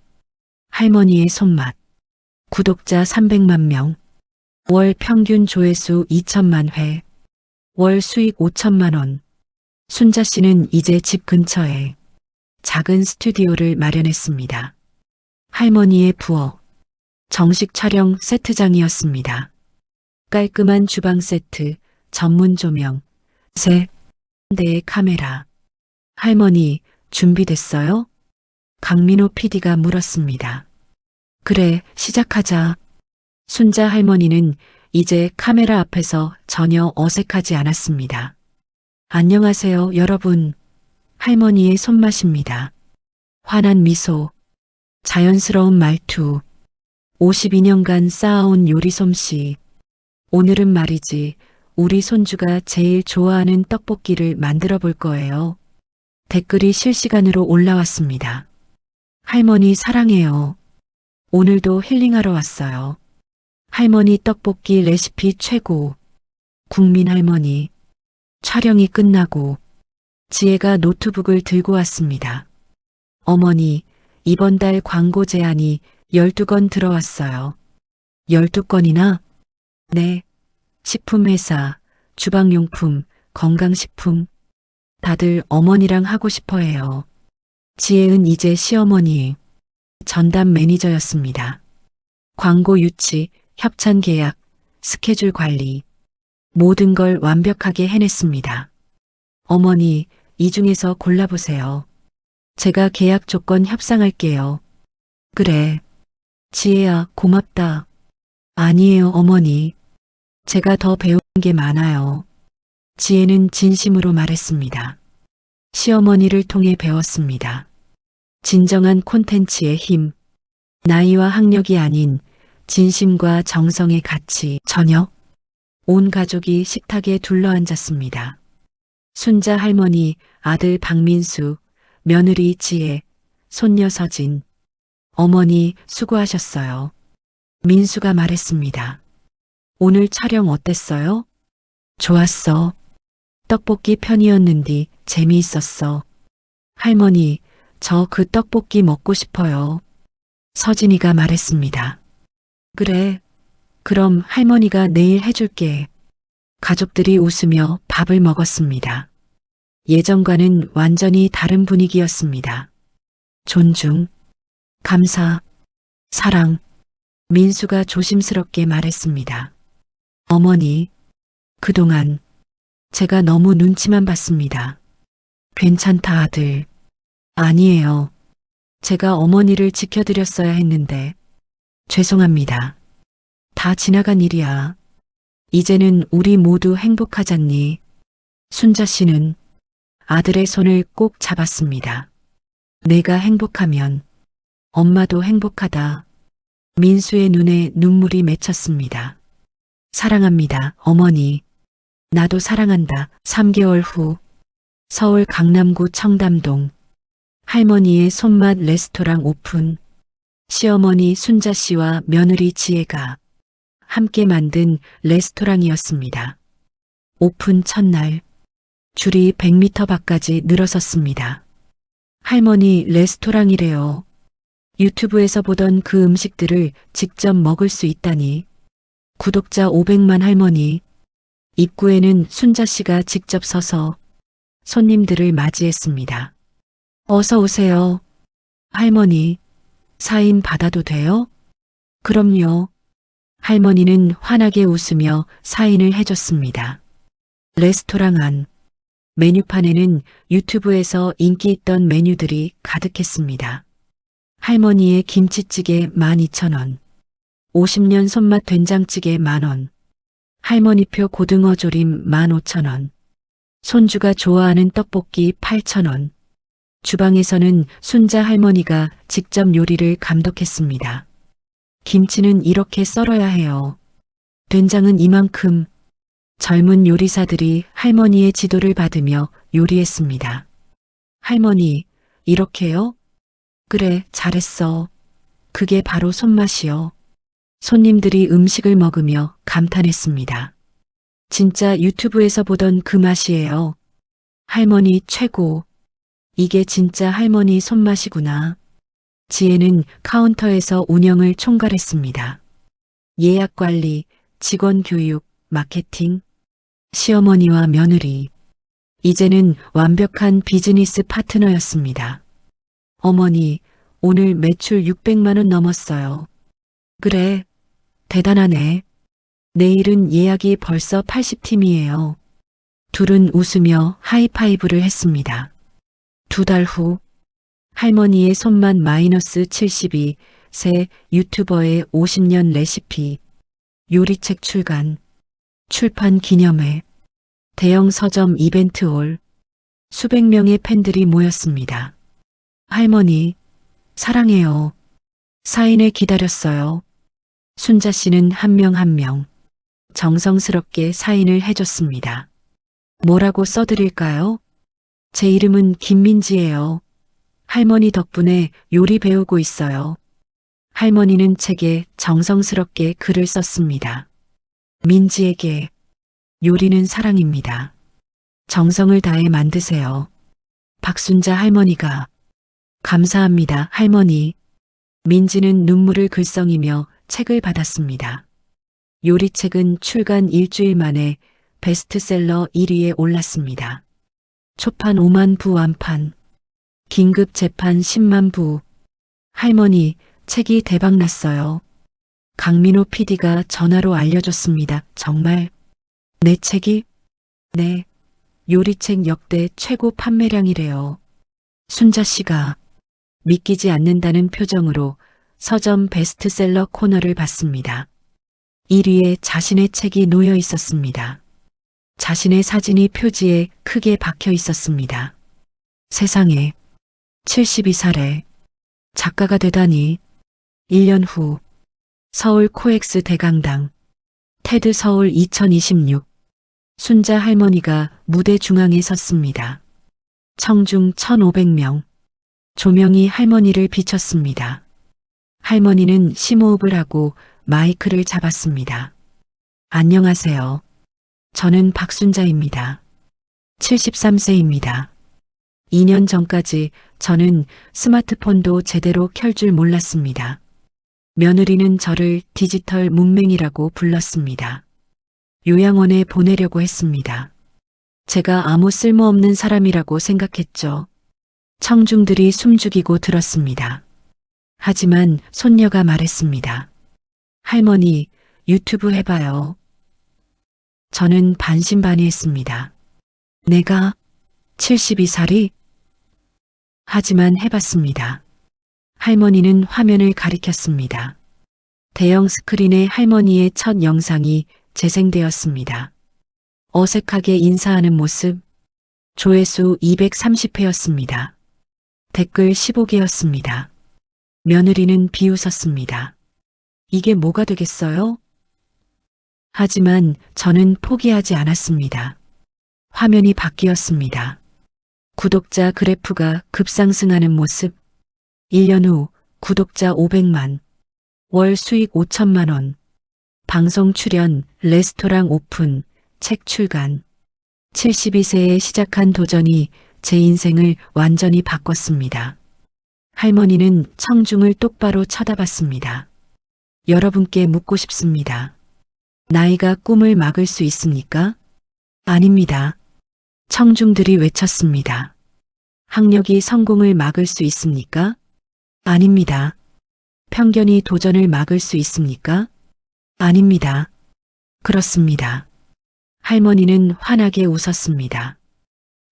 할머니의 손맛. 구독자 300만 명. 월 평균 조회수 2천만 회. 월 수익 5천만 원. 순자 씨는 이제 집 근처에 작은 스튜디오를 마련했습니다. 할머니의 부엌. 정식 촬영 세트장이었습니다. 깔끔한 주방 세트, 전문 조명, 세 대의 카메라. 할머니, 준비됐어요? 강민호 PD가 물었습니다. 그래, 시작하자. 순자 할머니는 이제 카메라 앞에서 전혀 어색하지 않았습니다. 안녕하세요, 여러분. 할머니의 손맛입니다. 환한 미소, 자연스러운 말투, 52년간 쌓아온 요리 솜씨. 오늘은 말이지, 우리 손주가 제일 좋아하는 떡볶이를 만들어 볼 거예요. 댓글이 실시간으로 올라왔습니다. 할머니 사랑해요. 오늘도 힐링하러 왔어요. 할머니 떡볶이 레시피 최고. 국민 할머니. 촬영이 끝나고 지혜가 노트북을 들고 왔습니다. 어머니, 이번 달 광고 제안이 12건 들어왔어요. 12건이나? 네. 식품회사, 주방용품, 건강식품. 다들 어머니랑 하고 싶어 해요. 지혜은 이제 시어머니, 전담 매니저였습니다. 광고 유치, 협찬 계약, 스케줄 관리. 모든 걸 완벽하게 해냈습니다. 어머니, 이 중에서 골라보세요. 제가 계약 조건 협상할게요. 그래. 지혜야, 고맙다. 아니에요, 어머니. 제가 더 배운 게 많아요. 지혜는 진심으로 말했습니다. 시어머니를 통해 배웠습니다. 진정한 콘텐츠의 힘. 나이와 학력이 아닌 진심과 정성의 가치. 저녁. 온 가족이 식탁에 둘러앉았습니다. 순자 할머니, 아들 박민수, 며느리 지혜, 손녀 서진. 어머니 수고하셨어요. 민수가 말했습니다. 오늘 촬영 어땠어요? 좋았어. 떡볶이 편이었는디 재미있었어. 할머니, 저 그 떡볶이 먹고 싶어요. 서진이가 말했습니다. 그래. 그럼 할머니가 내일 해줄게. 가족들이 웃으며 밥을 먹었습니다. 예전과는 완전히 다른 분위기였습니다. 존중, 감사, 사랑. 민수가 조심스럽게 말했습니다. 어머니, 그동안 제가 너무 눈치만 봤습니다. 괜찮다 아들. 아니에요. 제가 어머니를 지켜드렸어야 했는데 죄송합니다. 다 지나간 일이야. 이제는 우리 모두 행복하잖니. 순자 씨는 아들의 손을 꼭 잡았습니다. 내가 행복하면 엄마도 행복하다. 민수의 눈에 눈물이 맺혔습니다. 사랑합니다, 어머니. 나도 사랑한다. 3개월 후 서울 강남구 청담동 할머니의 손맛 레스토랑 오픈. 시어머니 순자 씨와 며느리 지혜가 함께 만든 레스토랑이었습니다. 오픈 첫날 줄이 100m 밖까지 늘어섰습니다. 할머니 레스토랑이래요. 유튜브에서 보던 그 음식들을 직접 먹을 수 있다니. 구독자 500만 할머니. 입구에는 순자 씨가 직접 서서 손님들을 맞이했습니다. 어서 오세요. 할머니, 사인 받아도 돼요? 그럼요. 할머니는 환하게 웃으며 사인을 해줬습니다. 레스토랑 안. 메뉴판에는 유튜브에서 인기 있던 메뉴들이 가득했습니다. 할머니의 김치찌개 12,000원, 50년 손맛 된장찌개 10,000원, 할머니표 고등어 조림 15,000원, 손주가 좋아하는 떡볶이 8,000원. 주방에서는 순자 할머니가 직접 요리를 감독했습니다. 김치는 이렇게 썰어야 해요. 된장은 이만큼. 젊은 요리사들이 할머니의 지도를 받으며 요리했습니다. 할머니, 이렇게요? 그래, 잘했어. 그게 바로 손맛이요. 손님들이 음식을 먹으며 감탄했습니다. 진짜 유튜브에서 보던 그 맛이에요. 할머니 최고. 이게 진짜 할머니 손맛이구나. 지혜는 카운터에서 운영을 총괄했습니다. 예약 관리, 직원 교육, 마케팅. 시어머니와 며느리. 이제는 완벽한 비즈니스 파트너였습니다. 어머니, 오늘 매출 600만 원 넘었어요. 그래, 대단하네. 내일은 예약이 벌써 80팀이에요. 둘은 웃으며 하이파이브를 했습니다. 2달 후, 할머니의 손맛 -72, 새 유튜버의 50년 레시피, 요리책 출간, 출판 기념회, 대형 서점 이벤트 홀, 수백 명의 팬들이 모였습니다. 할머니, 사랑해요. 사인을 기다렸어요. 순자 씨는 한 명 한 명 정성스럽게 사인을 해줬습니다. 뭐라고 써드릴까요? 제 이름은 김민지예요. 할머니 덕분에 요리 배우고 있어요. 할머니는 책에 정성스럽게 글을 썼습니다. 민지에게 요리는 사랑입니다. 정성을 다해 만드세요. 박순자 할머니가 감사합니다, 할머니. 민지는 눈물을 글썽이며 책을 받았습니다. 요리책은 출간 일주일 만에 베스트셀러 1위에 올랐습니다. 초판 5만 부 완판, 긴급 재판 10만 부. 할머니, 책이 대박났어요. 강민호 PD가 전화로 알려줬습니다. 정말? 내 책이? 네. 요리책 역대 최고 판매량이래요. 순자 씨가 믿기지 않는다는 표정으로 서점 베스트셀러 코너를 봤습니다. 1위에 자신의 책이 놓여 있었습니다. 자신의 사진이 표지에 크게 박혀 있었습니다. 세상에, 72살에 작가가 되다니. 1년 후 서울 코엑스 대강당 테드 서울 2026. 순자 할머니가 무대 중앙에 섰습니다. 청중 1,500명. 조명이 할머니를 비췄습니다. 할머니는 심호흡을 하고 마이크를 잡았습니다. 안녕하세요. 저는 박순자입니다. 73세입니다. 2년 전까지 저는 스마트폰도 제대로 켤 줄 몰랐습니다. 며느리는 저를 디지털 문맹이라고 불렀습니다. 요양원에 보내려고 했습니다. 제가 아무 쓸모없는 사람이라고 생각했죠. 청중들이 숨죽이고 들었습니다. 하지만 손녀가 말했습니다. 할머니, 유튜브 해봐요. 저는 반신반의했습니다. 내가 72살이? 하지만 해봤습니다. 할머니는 화면을 가리켰습니다. 대형 스크린에 할머니의 첫 영상이 재생되었습니다. 어색하게 인사하는 모습, 조회수 230회였습니다. 댓글 15개였습니다. 며느리는 비웃었습니다. 이게 뭐가 되겠어요? 하지만 저는 포기하지 않았습니다. 화면이 바뀌었습니다. 구독자 그래프가 급상승하는 모습, 1년 후 구독자 500만, 월 수익 5천만 원, 방송 출연, 레스토랑 오픈, 책 출간. 72세에 시작한 도전이 제 인생을 완전히 바꿨습니다. 할머니는 청중을 똑바로 쳐다봤습니다. 여러분께 묻고 싶습니다. 나이가 꿈을 막을 수 있습니까? 아닙니다. 청중들이 외쳤습니다. 학력이 성공을 막을 수 있습니까? 아닙니다. 편견이 도전을 막을 수 있습니까? 아닙니다. 그렇습니다. 할머니는 환하게 웃었습니다.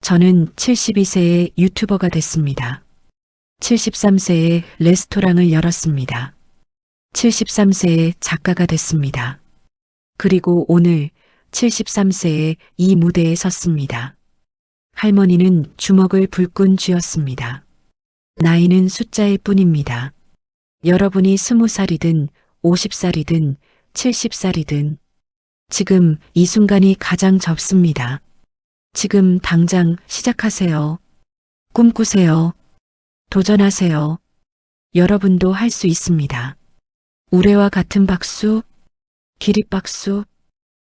저는 72세에 유튜버가 됐습니다. 73세에 레스토랑을 열었습니다. 73세에 작가가 됐습니다. 그리고 오늘 73세에 이 무대에 섰습니다. 할머니는 주먹을 불끈 쥐었습니다. 나이는 숫자일 뿐입니다. 여러분이 20살이든 50살이든 70살이든 지금 이 순간이 가장 적습니다. 지금 당장 시작하세요. 꿈꾸세요. 도전하세요. 여러분도 할 수 있습니다. 우레와 같은 박수, 기립박수.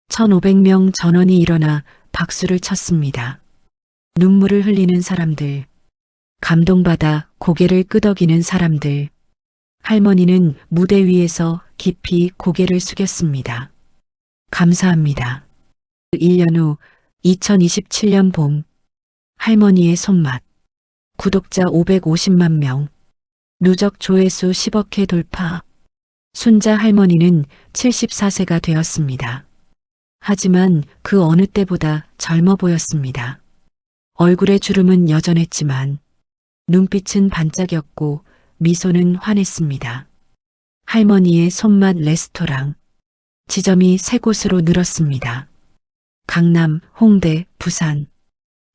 1,500명 전원이 일어나 박수를 쳤습니다. 눈물을 흘리는 사람들, 감동받아 고개를 끄덕이는 사람들. 할머니는 무대 위에서 깊이 고개를 숙였습니다. 감사합니다. 1년 후 2027년 봄, 할머니의 손맛. 구독자 550만 명, 누적 조회수 10억 회 돌파. 순자 할머니는 74세가 되었습니다. 하지만 그 어느 때보다 젊어 보였습니다. 얼굴의 주름은 여전했지만 눈빛은 반짝였고 미소는 환했습니다. 할머니의 손맛 레스토랑. 지점이 3곳으로 늘었습니다. 강남, 홍대, 부산.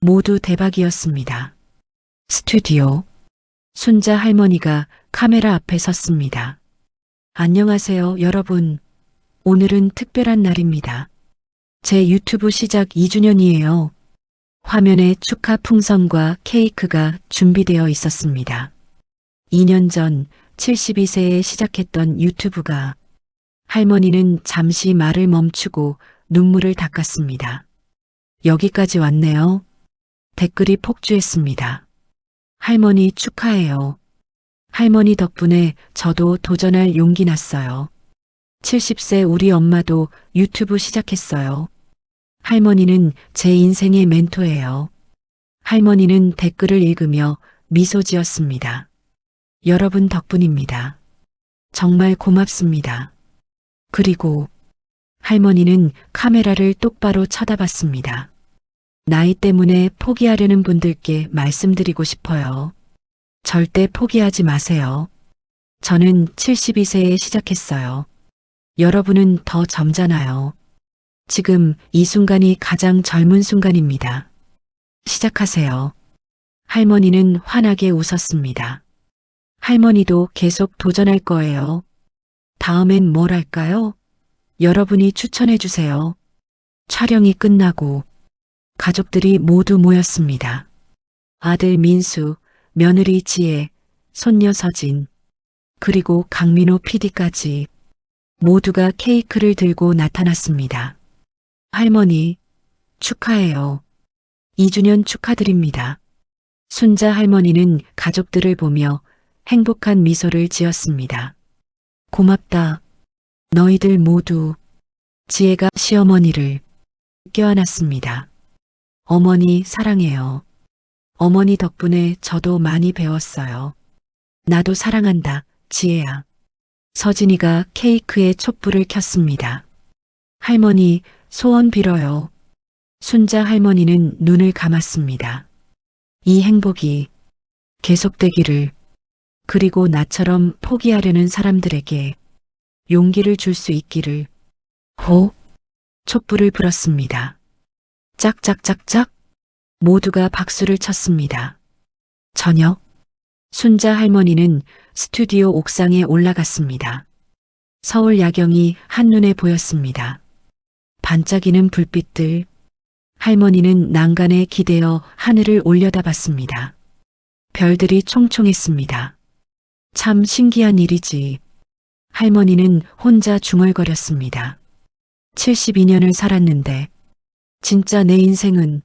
모두 대박이었습니다. 스튜디오. 순자 할머니가 카메라 앞에 섰습니다. 안녕하세요, 여러분. 오늘은 특별한 날입니다. 제 유튜브 시작 2주년이에요. 화면에 축하 풍선과 케이크가 준비되어 있었습니다. 2년 전 72세에 시작했던 유튜브가. 할머니는 잠시 말을 멈추고 눈물을 닦았습니다. 여기까지 왔네요. 댓글이 폭주했습니다. 할머니 축하해요. 할머니 덕분에 저도 도전할 용기 났어요. 70세 우리 엄마도 유튜브 시작했어요. 할머니는 제 인생의 멘토예요. 할머니는 댓글을 읽으며 미소 지었습니다. 여러분 덕분입니다. 정말 고맙습니다. 그리고 할머니는 카메라를 똑바로 쳐다봤습니다. 나이 때문에 포기하려는 분들께 말씀드리고 싶어요. 절대 포기하지 마세요. 저는 72세에 시작했어요. 여러분은 더 젊잖아요. 지금 이 순간이 가장 젊은 순간입니다. 시작하세요. 할머니는 환하게 웃었습니다. 할머니도 계속 도전할 거예요. 다음엔 뭘 할까요? 여러분이 추천해 주세요. 촬영이 끝나고 가족들이 모두 모였습니다. 아들 민수, 며느리 지혜, 손녀 서진, 그리고 강민호 PD까지 모두가 케이크를 들고 나타났습니다. 할머니, 축하해요. 2주년 축하드립니다. 순자 할머니는 가족들을 보며 행복한 미소를 지었습니다. 고맙다. 너희들 모두. 지혜가 시어머니를 껴안았습니다. 어머니 사랑해요. 어머니 덕분에 저도 많이 배웠어요. 나도 사랑한다, 지혜야. 서진이가 케이크에 촛불을 켰습니다. 할머니, 소원 빌어요. 순자 할머니는 눈을 감았습니다. 이 행복이 계속되기를, 그리고 나처럼 포기하려는 사람들에게 용기를 줄 수 있기를. 호! 촛불을 불었습니다. 짝짝짝짝! 모두가 박수를 쳤습니다. 저녁, 순자 할머니는 스튜디오 옥상에 올라갔습니다. 서울 야경이 한눈에 보였습니다. 반짝이는 불빛들, 할머니는 난간에 기대어 하늘을 올려다봤습니다. 별들이 총총했습니다. 참 신기한 일이지. 할머니는 혼자 중얼거렸습니다. 72년을 살았는데 진짜 내 인생은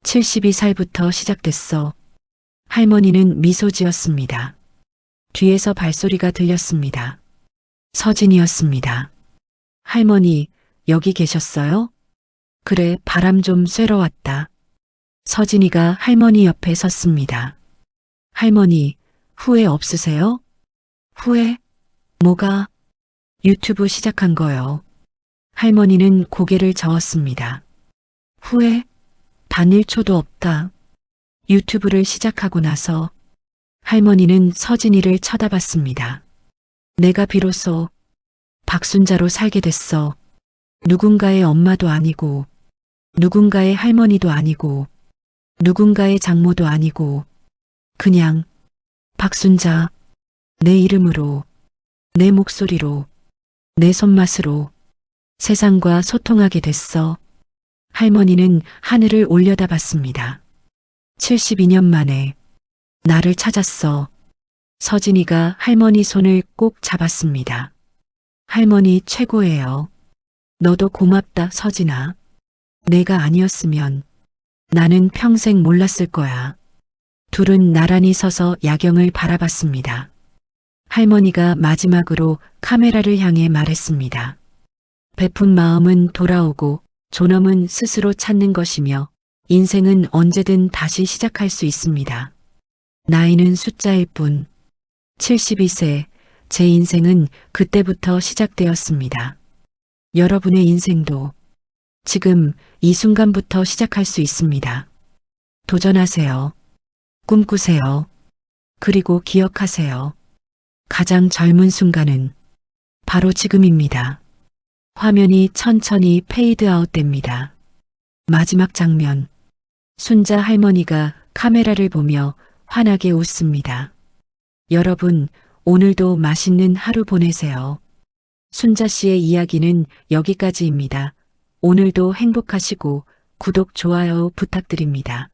72살부터 시작됐어. 할머니는 미소 지었습니다. 뒤에서 발소리가 들렸습니다. 서진이었습니다. 할머니, 여기 계셨어요? 그래, 바람 좀 쐬러 왔다. 서진이가 할머니 옆에 섰습니다. 할머니, 후회 없으세요? 후회? 뭐가? 유튜브 시작한 거요. 할머니는 고개를 저었습니다. 후회? 단 1초도 없다. 유튜브를 시작하고 나서 할머니는 서진이를 쳐다봤습니다. 내가 비로소 박순자로 살게 됐어. 누군가의 엄마도 아니고, 누군가의 할머니도 아니고, 누군가의 장모도 아니고, 그냥 박순자, 내 이름으로, 내 목소리로, 내 손맛으로 세상과 소통하게 됐어. 할머니는 하늘을 올려다봤습니다. 72년 만에 나를 찾았어. 서진이가 할머니 손을 꼭 잡았습니다. 할머니 최고예요. 너도 고맙다, 서진아. 내가 아니었으면 나는 평생 몰랐을 거야. 둘은 나란히 서서 야경을 바라봤습니다. 할머니가 마지막으로 카메라를 향해 말했습니다. 베푼 마음은 돌아오고 존엄은 스스로 찾는 것이며 인생은 언제든 다시 시작할 수 있습니다. 나이는 숫자일 뿐. 72세, 제 인생은 그때부터 시작되었습니다. 여러분의 인생도 지금 이 순간부터 시작할 수 있습니다. 도전하세요. 꿈꾸세요. 그리고 기억하세요. 가장 젊은 순간은 바로 지금입니다. 화면이 천천히 페이드 아웃 됩니다. 마지막 장면. 순자 할머니가 카메라를 보며 환하게 웃습니다. 여러분, 오늘도 맛있는 하루 보내세요. 순자 씨의 이야기는 여기까지입니다. 오늘도 행복하시고 구독, 좋아요 부탁드립니다.